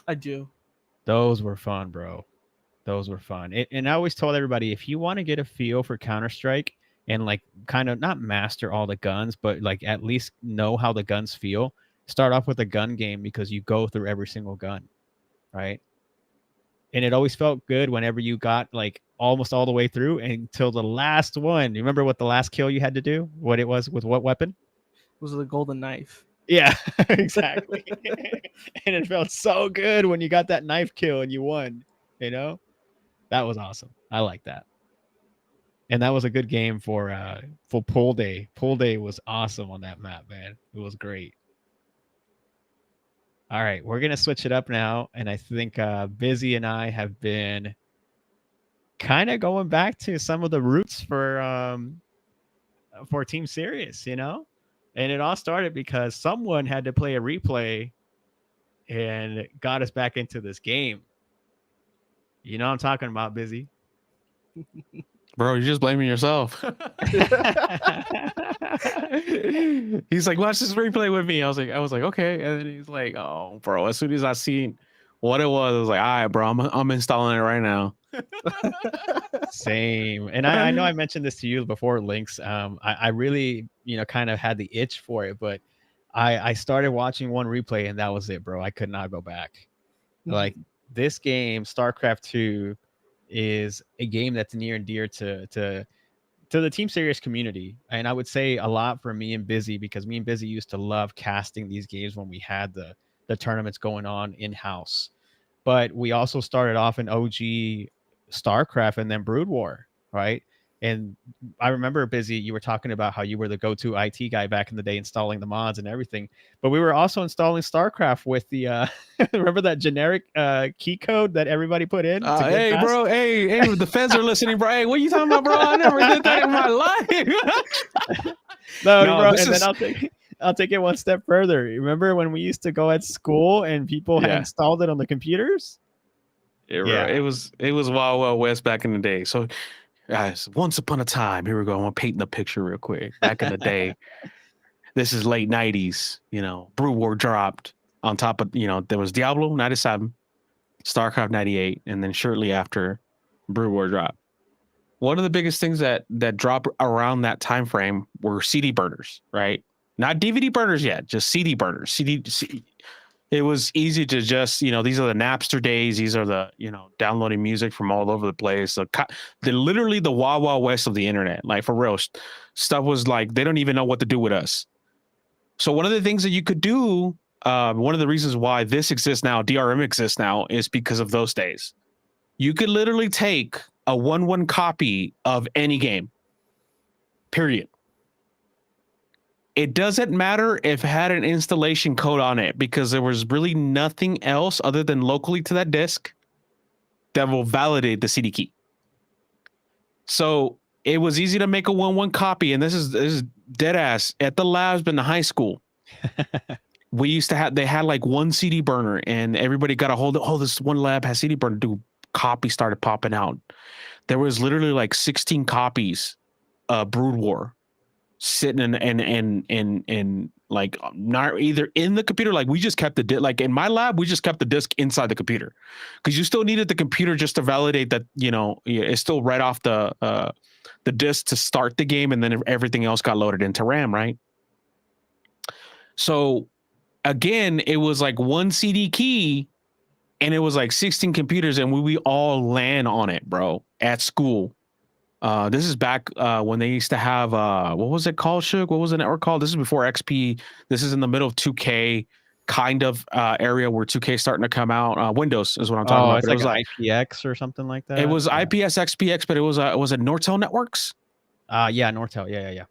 I do. Those were fun, bro. Those were fun. And I always told everybody, if you want to get a feel for Counter-Strike and like kind of not master all the guns, but like at least know how the guns feel, start off with a gun game because you go through every single gun, right? And it always felt good whenever you got like almost all the way through until the last one. You remember what the last kill you had to do? What it was with what weapon? It was the golden knife. Yeah, exactly. And it felt so good when you got that knife kill and you won, you know? That was awesome. I like that. And that was a good game for pool day. Pool day was awesome on that map, man. It was great. All right, we're gonna switch it up now, and I think Busy and I have been kind of going back to some of the roots for Team Serious, you know, and it all started because someone had to play a replay and got us back into this game. You know what I'm talking about, Busy. Bro, you're just blaming yourself. He's like, watch this replay with me. I was like, okay. And then he's like, oh, bro. As soon as I seen what it was, I was like, all right, bro, I'm installing it right now. Same. And I know I mentioned this to you before, Lynx. I really, kind of had the itch for it, but I started watching one replay and that was it, bro. I could not go back. Like this game, StarCraft 2, is a game that's near and dear to the Team Serious community. And I would say a lot for me and Busy, because me and Busy used to love casting these games when we had the tournaments going on in-house. But we also started off in OG StarCraft and then Brood War, right? And I remember, Busy, you were talking about how you were the go-to IT guy back in the day, installing the mods and everything. But we were also installing StarCraft with the remember that generic key code that everybody put in? Hey, fast? Bro, hey, the feds are listening, bro. Hey, what are you talking about, bro? I never did that in my life. no, bro. And then I'll take it one step further. Remember when we used to go at school and people had installed it on the computers? It was Wild West back in the day. So, guys, once upon a time, here we go. I'm gonna paint the picture real quick. Back in the day, this is late 90s. Brood War dropped. On top of, there was Diablo 97, StarCraft 98, and then shortly after, Brood War dropped. One of the biggest things that dropped around that time frame were CD burners, right? Not DVD burners yet, just CD burners. It was easy to just, these are the Napster days. These are the, downloading music from all over the place. So literally the Wild Wild West of the internet. Like, for real, stuff was like, they don't even know what to do with us. So one of the things that you could do, one of the reasons why this exists now, DRM exists now, is because of those days. You could literally take a 1-1 copy of any game, period. It doesn't matter if it had an installation code on it, because there was really nothing else other than locally to that disk that will validate the CD key. So it was easy to make a 1-1 copy, and this is dead ass at the labs in the high school. We used to have, they had like one CD burner, and everybody got a hold of, this one lab has CD burner. Dude, copies started popping out. There was literally like 16 copies of Brood War sitting in like, not either in the computer. Like, we just kept the like in my lab, we just kept the disk inside the computer, because you still needed the computer just to validate that, it's still right off the disk to start the game, and then everything else got loaded into RAM, right? So again, it was like one CD key, and it was like 16 computers, and we all LAN on it, bro, at school. This is back when they used to have what was it called, Shug? What was the network called? This is before XP. This is in the middle of 2K kind of area where 2K is starting to come out. Windows is what I'm talking about. It's like, it was IPX or something like that. It was IPS XPX, but it was it Nortel Networks? Yeah, Nortel. Yeah.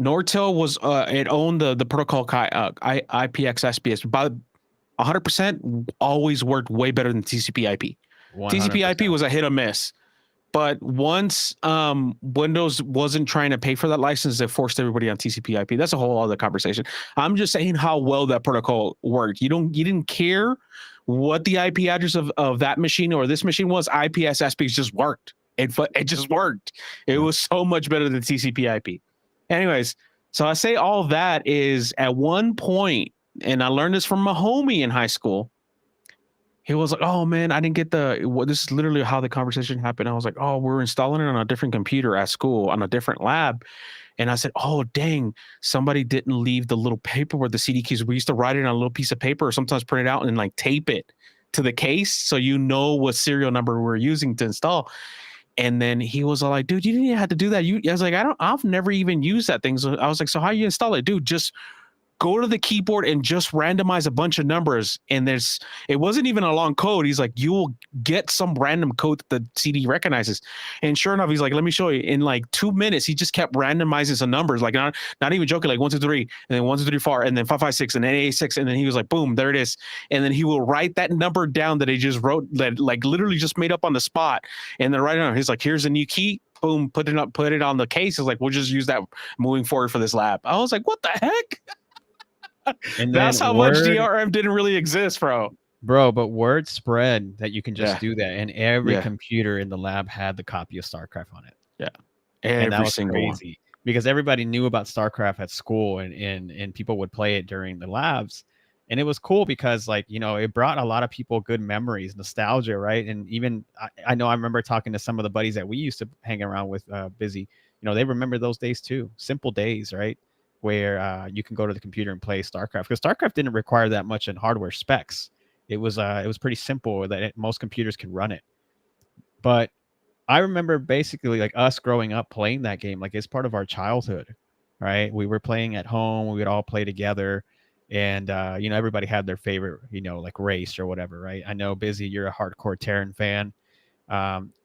Nortel was it owned the protocol IPX SBS. But 100% always worked way better than TCP/IP. 100%. TCP/IP was a hit or miss. But once Windows wasn't trying to pay for that license, they forced everybody on TCP/IP. That's a whole other conversation. I'm just saying how well that protocol worked. You didn't care what the IP address of that machine or this machine was. IPSSP just worked. It just worked. It was so much better than TCP/IP. Anyways, so I say all that is at one point, and I learned this from my homie in high school. He was like, "Oh man, I didn't get this is literally how the conversation happened." I was like, "Oh, we're installing it on a different computer at school on a different lab." And I said, "Oh, dang, somebody didn't leave the little paper with the CD keys. We used to write it on a little piece of paper or sometimes print it out and like tape it to the case so you know what serial number we're using to install." And then he was like, "Dude, you didn't even have to do that." I was like, I've never even used that thing. So I was like, "So how you install it?" "Dude, just go to the keyboard and just randomize a bunch of numbers." And it wasn't even a long code. He's like, "You will get some random code that the CD recognizes." And sure enough, he's like, "Let me show you." In like 2 minutes, he just kept randomizing some numbers, like not even joking, like 1, 2, 3, and then 1, 2, 3, 4, and then 5, 5, 6, and then 8, 6, and then he was like, "Boom, there it is." And then he will write that number down that he just wrote, that like literally just made up on the spot, and then right now he's like, "Here's a new key." Boom, put it on the case. It's like, "We'll just use that moving forward for this lab." I was like, "What the heck?" And That's how much DRM didn't really exist, bro. But word spread that you can just Yeah. do that, and every Yeah. computer in the lab had the copy of StarCraft on it. Yeah, And that every was single one. crazy because everybody knew about StarCraft at school, and people would play it during the labs. And it was cool because, like, you know, it brought a lot of people good memories, nostalgia, right? And even I know I remember talking to some of the buddies that we used to hang around with, Busy. You know, they remember those days too, simple days, right? Where you can go to the computer and play StarCraft, because StarCraft didn't require that much in hardware specs. It was pretty simple that most computers can run it. But I remember basically like us growing up playing that game, like it's part of our childhood, right? We were playing at home, we would all play together, and you know, everybody had their favorite, you know, like race or whatever, right? I know, Busy, you're a hardcore Terran fan.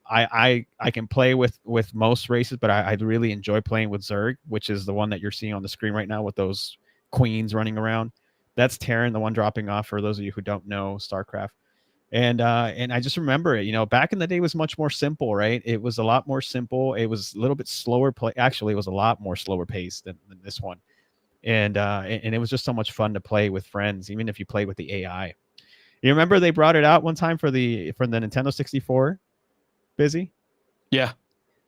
I can play with most races, but I really enjoy playing with Zerg, which is the one that you're seeing on the screen right now with those queens running around. That's Terran, the one dropping off, for those of you who don't know StarCraft. And I just remember it, you know, back in the day was much more simple, right? It was a lot more simple. It was a little bit slower play. Actually, it was a lot more slower paced than this one. And it was just so much fun to play with friends, even if you play with the AI. You remember they brought it out one time for the Nintendo 64? Busy? Yeah.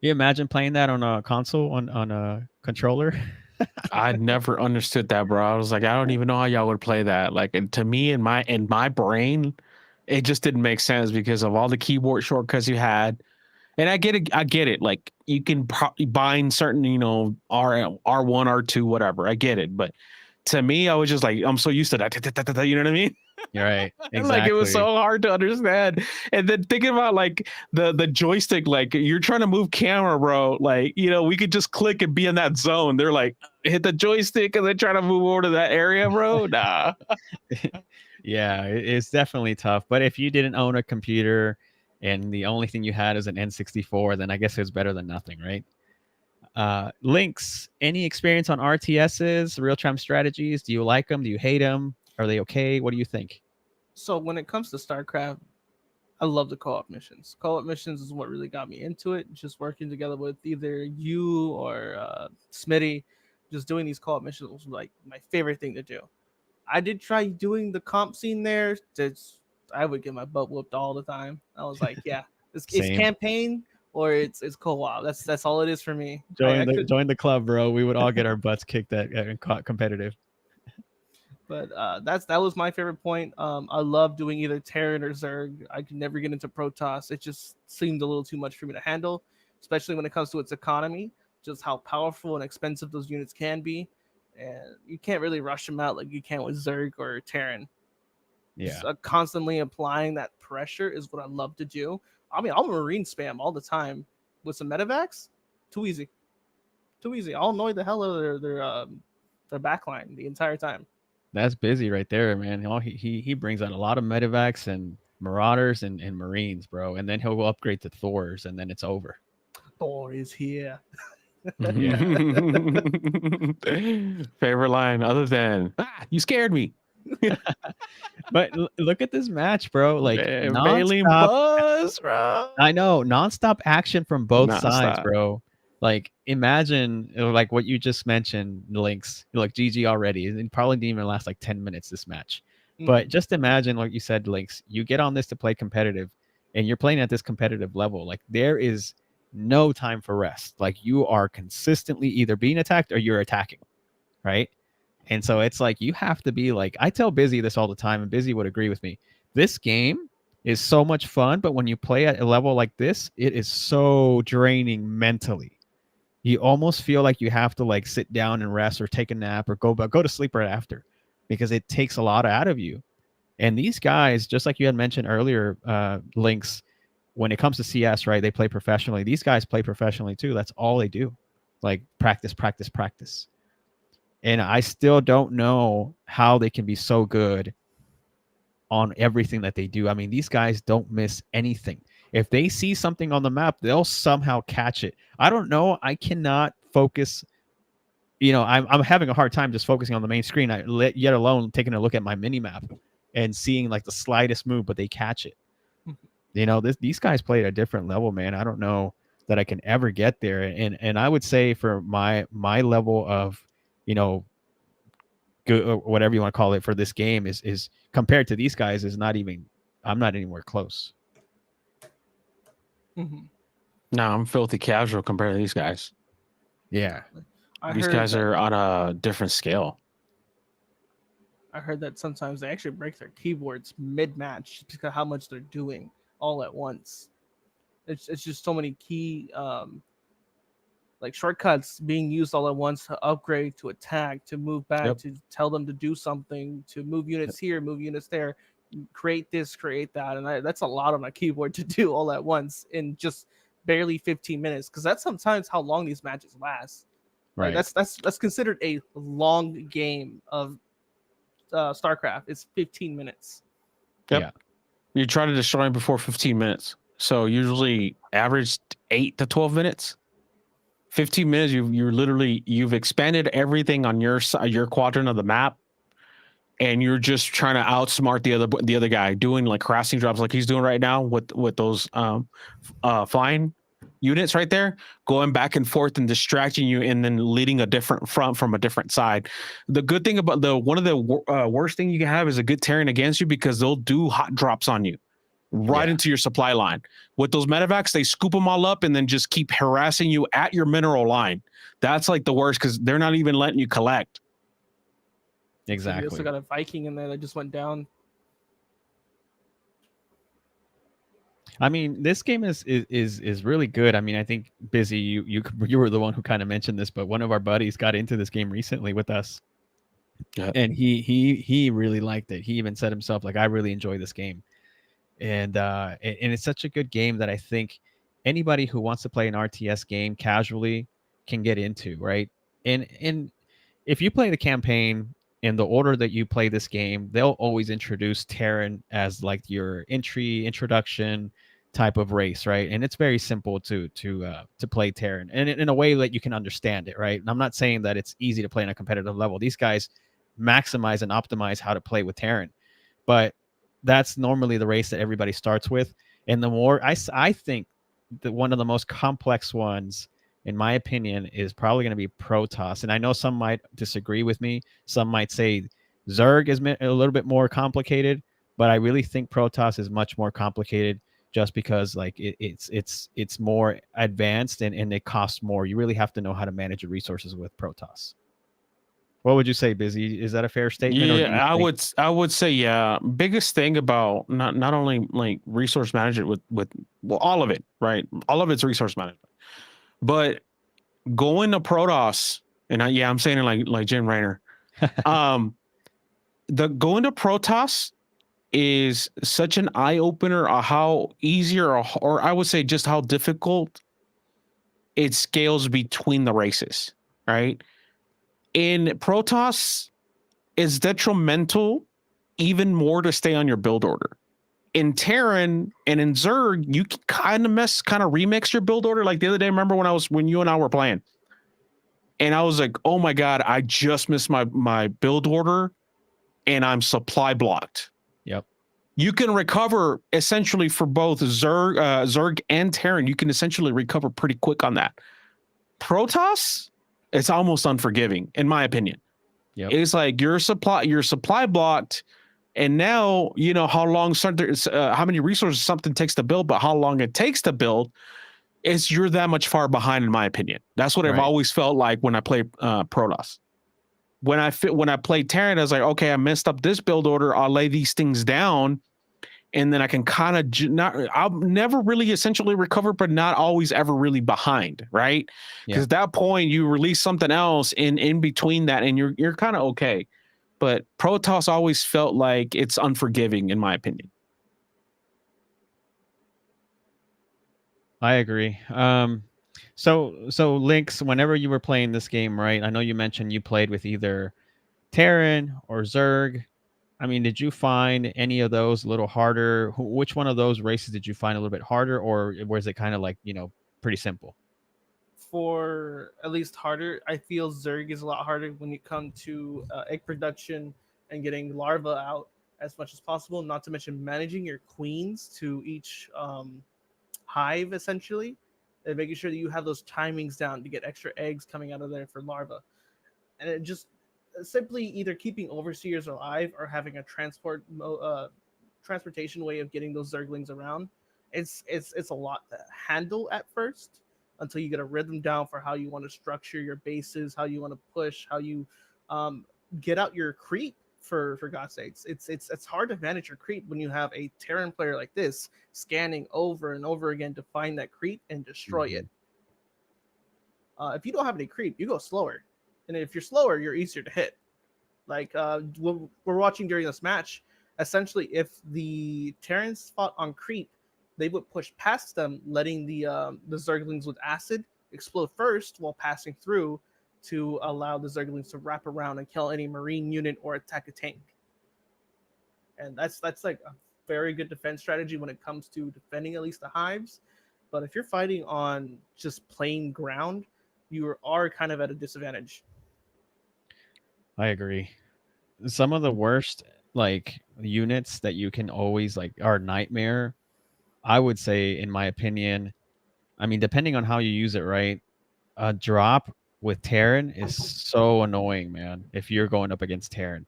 You imagine playing that on a console, on a controller? I never understood that, bro. I was like, I don't even know how y'all would play that. Like, and to me, in my brain, it just didn't make sense because of all the keyboard shortcuts you had. And I get it. Like, you can bind certain, you know, R1, R2, whatever. I get it. But to me, I was just like, I'm so used to that. You know what I mean? You're right. Exactly. Like, it was so hard to understand. And then thinking about like the joystick, like you're trying to move camera, bro. Like, you know, we could just click and be in that zone. They're like, hit the joystick and then try to move over to that area, bro. Nah. Yeah, it's definitely tough. But if you didn't own a computer and the only thing you had is an N64, then I guess it's better than nothing, right? Links, any experience on RTSs, real-time strategies? Do you like them? Do you hate them? Are they okay? What do you think? So when it comes to StarCraft, I love the co-op missions. Co-op missions is what really got me into it. Just working together with either you or Smitty, just doing these co-op missions was like my favorite thing to do. I did try doing the comp scene there. I would get my butt whooped all the time. I was like, yeah, it's campaign or it's co-op. That's all it is for me. Join the club, bro. We would all get our butts kicked at competitive. But that was my favorite point. I love doing either Terran or Zerg. I could never get into Protoss. It just seemed a little too much for me to handle, especially when it comes to its economy, just how powerful and expensive those units can be. And you can't really rush them out like you can with Zerg or Terran. Yeah. Just, constantly applying that pressure is what I love to do. I mean, I'll Marine spam all the time with some medevacs. Too easy. I'll annoy the hell out of their backline the entire time. That's Busy right there, man. He brings out a lot of medevacs and marauders and Marines, bro. And then he'll go upgrade to Thors, and then it's over. Thor is here. Favorite line other than you scared me. But look at this match, bro. Like Bailey nonstop. Buzz, bro. I know, nonstop action from both sides, Nonstop. bro. Like imagine like what you just mentioned, Links. Like GG already. It probably didn't even last like 10 minutes this match. But just imagine, like you said, Links, you get on this to play competitive and you're playing at this competitive level. Like there is no time for rest. Like you are consistently either being attacked or you're attacking, right? And so it's like you have to be like, I tell Busy this all the time, and Busy would agree with me. This game is so much fun, but when you play at a level like this, it is so draining mentally. You almost feel like you have to like sit down and rest or take a nap or go to sleep right after, because it takes a lot out of you. And these guys, just like you had mentioned earlier, Links, when it comes to CS, right, they play professionally. These guys play professionally too. That's all they do. Like practice, practice, practice. And I still don't know how they can be so good on everything that they do. I mean, these guys don't miss anything. If they see something on the map, they'll somehow catch it. I don't know. I cannot focus. You know, I'm having a hard time just focusing on the main screen, yet alone taking a look at my mini map and seeing like the slightest move, but they catch it. You know, these guys play at a different level, man. I don't know that I can ever get there. And I would say for my level of, you know, good or whatever you want to call it for this game is compared to these guys is not even, I'm not anywhere close. No, I'm filthy casual compared to these guys. Yeah. These guys are on a different scale. I heard that sometimes they actually break their keyboards mid-match because of how much they're doing all at once. It's just so many key like shortcuts being used all at once to upgrade, to attack, to move back, to tell them to do something, to move units here, move units there, create this, create that. And that's a lot on my keyboard to do all at once in just barely 15 minutes, because that's sometimes how long these matches last. Right. Like that's considered a long game of StarCraft. It's 15 minutes. Yep. Yeah. You try to destroy them before 15 minutes. So usually average 8 to 12 minutes. 15 minutes, you've expanded everything on your quadrant of the map, and you're just trying to outsmart the other guy, doing like harassing drops like he's doing right now with those flying units right there, going back and forth and distracting you, and then leading a different front from a different side. The good thing about one of the worst thing you can have is a good Terran against you, because they'll do hot drops on you right into your supply line. With those medevacs, they scoop them all up and then just keep harassing you at your mineral line. That's like the worst, because they're not even letting you collect. Exactly. We also got a Viking in there that just went down. I mean, this game is really good. I mean, I think Busy, you were the one who kind of mentioned this, but one of our buddies got into this game recently with us. Yeah. And he really liked it. He even said himself, like, I really enjoy this game. And it's such a good game that I think anybody who wants to play an RTS game casually can get into, right? And if you play the campaign in the order that you play this game, they'll always introduce Terran as like your introduction type of race, right? And it's very simple to play Terran, and in a way that you can understand it, right? And I'm not saying that it's easy to play on a competitive level. These guys maximize and optimize how to play with Terran, but that's normally the race that everybody starts with. And the more I think that one of the most complex ones, in my opinion, is probably going to be Protoss. And I know some might disagree with me. Some might say Zerg is a little bit more complicated, but I really think Protoss is much more complicated, just because like it's more advanced and it costs more. You really have to know how to manage your resources with Protoss. What would you say, Busy? Is that a fair statement? Yeah, I would say, yeah. Biggest thing about not only like resource management with all of it, right? All of it's resource management. But going to Protoss, and I'm saying it like Jim Raynor. The going to Protoss is such an eye opener of how easier, or I would say just how difficult it scales between the races, right? In Protoss, it's detrimental even more to stay on your build order. In Terran and in Zerg, you can kind of remix your build order. Like the other day, remember when you and I were playing, and I was like, oh my God, I just missed my build order and I'm supply blocked. Yep. You can recover essentially for both Zerg and Terran. You can essentially recover pretty quick on that. Protoss, it's almost unforgiving, in my opinion. Yep. It's like your supply blocked, and now you know how long how many resources something takes to build, but how long it takes to build is you're that much far behind, in my opinion. That's what I've Right. always felt like when I play Protoss. When I play Terran, I was like, okay, I messed up this build order. I'll lay these things down, and then I can kind of I'll never really essentially recover, but not always ever really behind, right? Because Yeah. at that point you release something else in between that, and you're kind of okay. But Protoss always felt like it's unforgiving, in my opinion. I agree. So Lynx, whenever you were playing this game, right? I know you mentioned you played with either Terran or Zerg. I mean, did you find any of those a little harder? Which one of those races did you find a little bit harder, or was it kind of like, pretty simple? For at least harder, I feel Zerg is a lot harder when you come to egg production and getting larvae out as much as possible. Not to mention managing your queens to each hive essentially, and making sure that you have those timings down to get extra eggs coming out of there for larvae. And it just simply either keeping overseers alive or having a transportation way of getting those Zerglings around. It's a lot to handle at first until you get a rhythm down for how you want to structure your bases, how you want to push, how you get out your creep. For God's sakes, it's hard to manage your creep when you have a Terran player like this scanning over and over again to find that creep and destroy it. If you don't have any creep, you go slower, and if you're slower, you're easier to hit. Like we're watching during this match, essentially, if the Terrans fought on creep, they would push past them, letting the Zerglings with acid explode first while passing through, to allow the Zerglings to wrap around and kill any Marine unit or attack a tank. And that's like a very good defense strategy when it comes to defending at least the hives. But if you're fighting on just plain ground, you are kind of at a disadvantage. I agree. Some of the worst units that you can always are nightmare, I would say, in my opinion. I mean, depending on how you use it, right? A drop with Terran is so annoying, man. If you're going up against Terran,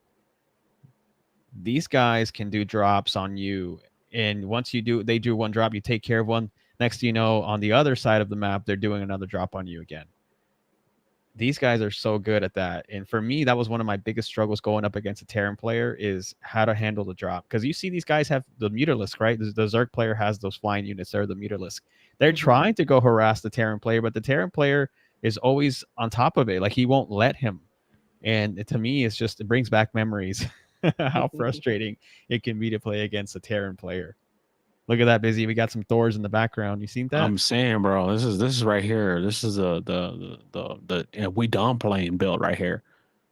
these guys can do drops on you, and once they do one drop, you take care of one. Next thing you know, on the other side of the map, they're doing another drop on you again. These guys are so good at that, and for me, that was one of my biggest struggles going up against a Terran player, is how to handle the drop. Because you see these guys have the Mutalisk, right? The Zerg player has those flying units. They're the Mutalisk. They're trying to go harass the Terran player, but the Terran player is always on top of it. Like, he won't let him. And to me, it brings back memories how frustrating it can be to play against a Terran player. Look at that, Busy. We got some Thors in the background. You seen that? I'm saying, bro, this is right here. This is the we done playing build right here.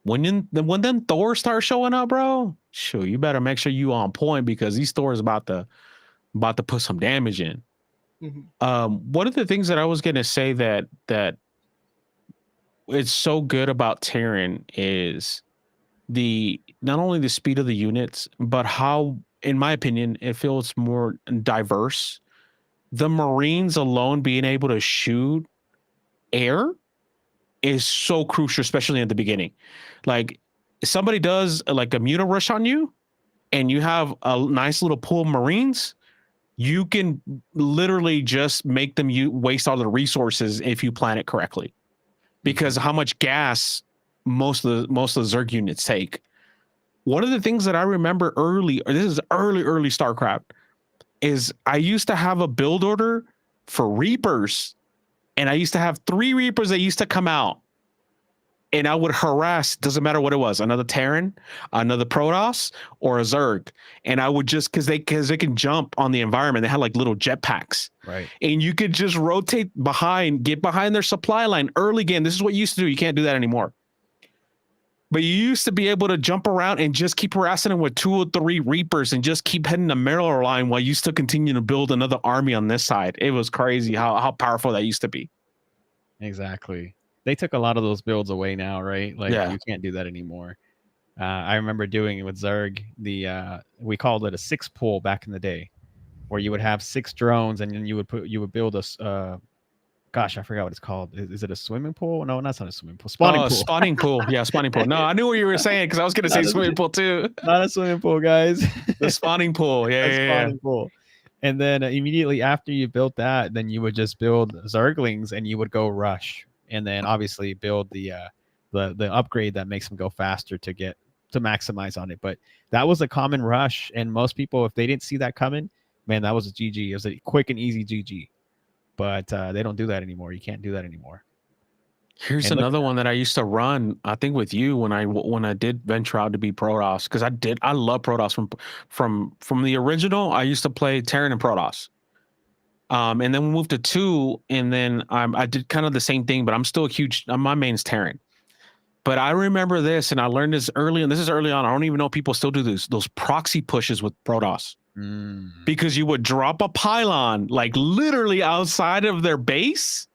When them Thors start showing up, bro, sure, you better make sure you on point, because these Thors about to put some damage in. One of the things that I was gonna say that it's so good about Terran is not only the speed of the units, but how, in my opinion, it feels more diverse. The Marines alone being able to shoot air is so crucial, especially at the beginning. Like, if somebody does like a muta rush on you and you have a nice little pool of Marines, you can literally just make them waste all the resources if you plan it correctly, because how much gas most of the Zerg units take. One of the things that I remember early StarCraft, is I used to have a build order for Reapers, and I used to have 3 Reapers that used to come out, and I would harass, doesn't matter what it was, another Terran, another Protoss, or a Zerg, and I would just, because they can jump on the environment. They had like little jetpacks, right? And you could just rotate get behind their supply line early game. This is what you used to do. You can't do that anymore. But you used to be able to jump around and just keep harassing them with 2 or 3 Reapers and just keep heading the mirror line while you still continue to build another army on this side. It was crazy how powerful that used to be. Exactly. They took a lot of those builds away now, right? Like, Yeah. you can't do that anymore. I remember doing it with Zerg. We called it a 6 pool back in the day, where you would have 6 drones, and then you would build gosh, I forgot what it's called. Is it a swimming pool? No, that's not a swimming pool. Spawning Oh, pool. spawning pool. Yeah, spawning pool. No, I knew what you were saying because I was going to say Not a, swimming pool too. not a swimming pool, guys. The spawning pool. Yeah, A yeah, yeah. spawning pool. And then immediately after you built that, then you would just build Zerglings, and you would go rush, and then obviously build the upgrade that makes them go faster to maximize on it. But that was a common rush, and most people, if they didn't see that coming, man, that was a GG. It was a quick and easy GG. But they don't do that anymore. You can't do that anymore. Here's And look- another one that I used to run. I think with you when I did venture out to be Protoss, because I love Protoss from the original. I used to play Terran and Protoss. And then we moved to 2, and then I did kind of the same thing, but I'm still a huge. My main's Terran. But I remember this, and I learned this early, and this is early on. I don't even know if people still do those proxy pushes with Protoss. Because you would drop a pylon like literally outside of their base,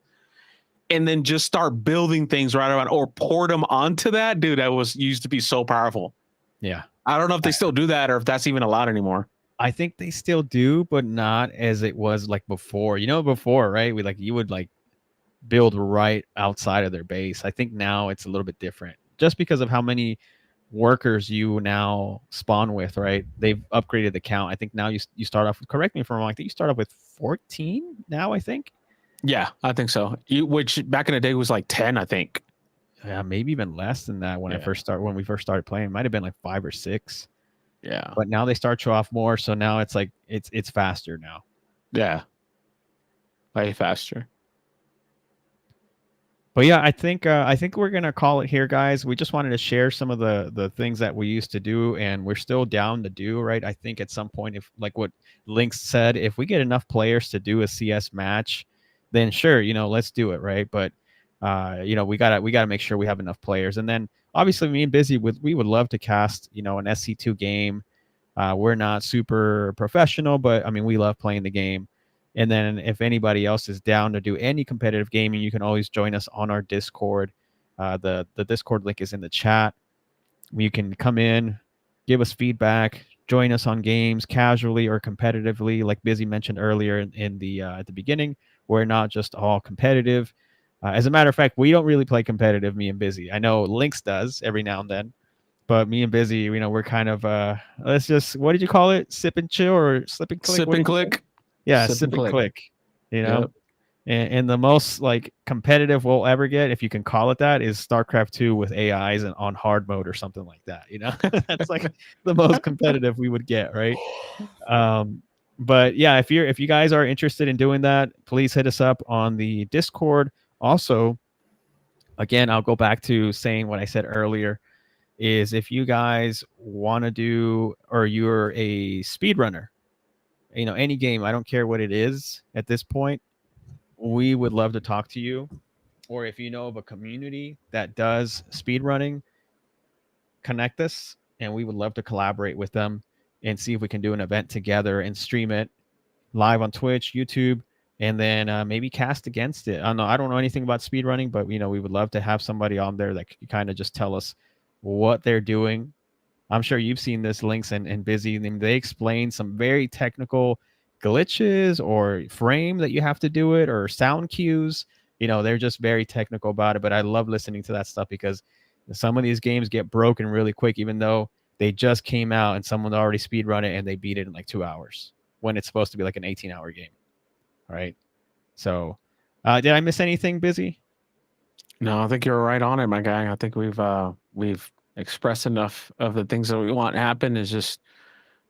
and then just start building things right around, or port them onto that. Dude, that used to be so powerful. Yeah. I don't know if they still do that or if that's even allowed anymore. I think they still do, but not as it was like before. Before, right? You would like build right outside of their base. I think now it's a little bit different, just because of how many workers you now spawn with, right? They've upgraded the count. I think now you start off with, correct me if I'm wrong, I think you start off with 14 now, I think. Yeah, I think so. Which back in the day was like 10, I think. Yeah, maybe even less than that when we first started playing. It might have been like 5 or 6. Yeah. But now they start you off more, so now it's like it's faster now. Yeah. Way faster. But yeah, I think we're gonna call it here, guys. We just wanted to share some of the things that we used to do, and we're still down to do. Right, I think at some point, if like what Lynx said, if we get enough players to do a CS match, then sure, let's do it, right? But we gotta make sure we have enough players, and then obviously me and Busy we would love to cast an SC2 game. We're not super professional, but I mean we love playing the game. And then if anybody else is down to do any competitive gaming, you can always join us on our Discord. The Discord link is in the chat. You can come in, give us feedback, join us on games casually or competitively. Like Busy mentioned earlier in the at the beginning, we're not just all competitive. As a matter of fact, we don't really play competitive, me and Busy. I know Lynx does every now and then, but me and Busy, we're kind of let's just, what did you call it? Sip and chill or slip and click? Sip and click. Yeah, Sip sip and and click. Yep. And the most like competitive we'll ever get, if you can call it that, is StarCraft 2 with AIs and on hard mode or something like that. That's like the most competitive we would get, right? But yeah, if you guys are interested in doing that, please hit us up on the Discord. Also, again, I'll go back to saying what I said earlier, is if you guys want to do, or you're a speedrunner, any game, I don't care what it is at this point, we would love to talk to you. Or if you know of a community that does speedrunning, connect us, and we would love to collaborate with them and see if we can do an event together and stream it live on Twitch, YouTube, and then maybe cast against it. I don't know anything about speedrunning, but we would love to have somebody on there that could kind of just tell us what they're doing. I'm sure you've seen this, Lynx and Busy. They explain some very technical glitches or frame that you have to do it, or sound cues. They're just very technical about it. But I love listening to that stuff, because some of these games get broken really quick, even though they just came out and someone already speedrun it and they beat it in like 2 hours when it's supposed to be like an 18-hour game. All right. So did I miss anything, Busy? No, I think you're right on it, my guy. I think we've expressed enough of the things that we want to happen. Is just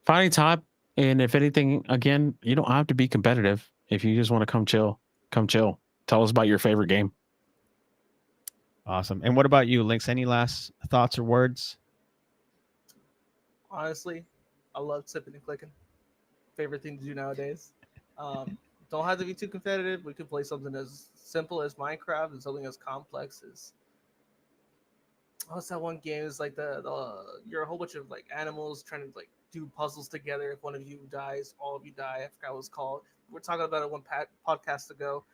finding time. And if anything, again, you don't have to be competitive. If you just want to come chill, come chill. Tell us about your favorite game. Awesome. And what about you, Lynx? Any last thoughts or words? Honestly, I love sipping and clicking. Favorite thing to do nowadays. Don't have to be too competitive. We could play something as simple as Minecraft and something as complex as, what's that one game? It's like you're a whole bunch of like animals trying to like do puzzles together. If one of you dies, all of you die. I forgot what it's called. We're talking about it one podcast ago.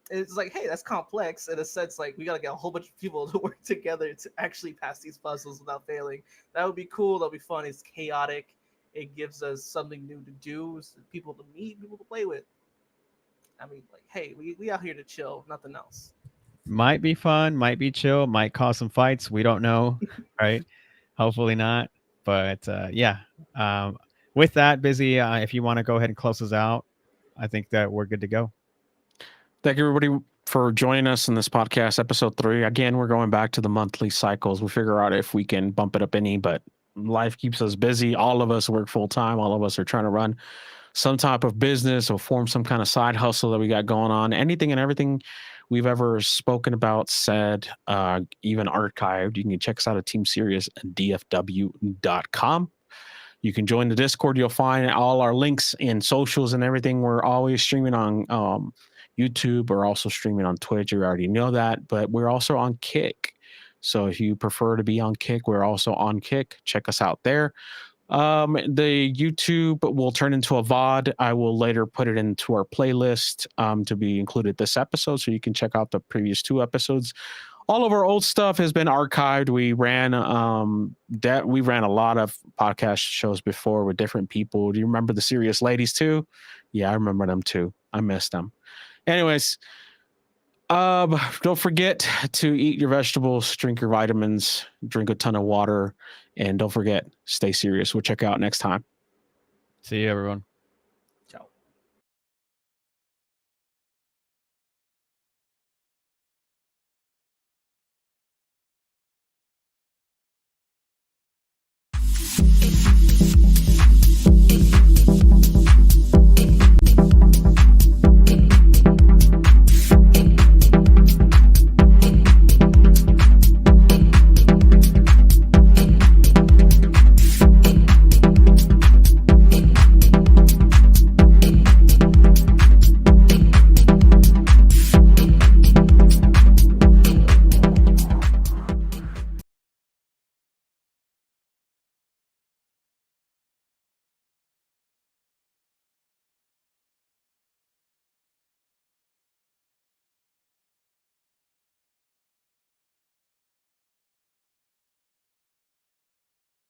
it's like, hey, that's complex in a sense. Like, we gotta get a whole bunch of people to work together to actually pass these puzzles without failing. That would be cool. That'll be fun. It's chaotic. It gives us something new to do, people to meet, people to play with. I mean, like, hey, we out here to chill, nothing else. Might be fun, might be chill, might cause some fights. We don't know, right? Hopefully not. But yeah, with that, Busy, if you want to go ahead and close us out, I think that we're good to go. Thank you, everybody, for joining us in this podcast, episode 3. Again, we're going back to the monthly cycles. We'll figure out if we can bump it up any, but life keeps us busy. All of us work full time. All of us are trying to run some type of business or form some kind of side hustle that we got going on. Anything and everything we've ever spoken about, said, even archived. You can check us out at teamserious.dfw.com. You can join the Discord. You'll find all our links and socials and everything. We're always streaming on YouTube. We're also streaming on Twitch. You already know that, but we're also on Kick. So if you prefer to be on Kick, we're also on Kick. Check us out there. The YouTube will turn into a VOD. I will later put it into our playlist to be included this episode, so you can check out the previous 2 episodes. All of our old stuff has been archived. We ran a lot of podcast shows before with different people. Do you remember the Serious Ladies too? Yeah, I remember them too. I missed them. Anyways, don't forget to eat your vegetables, drink your vitamins, drink a ton of water, and don't forget, stay serious. We'll check out next time. See you, everyone. Ciao.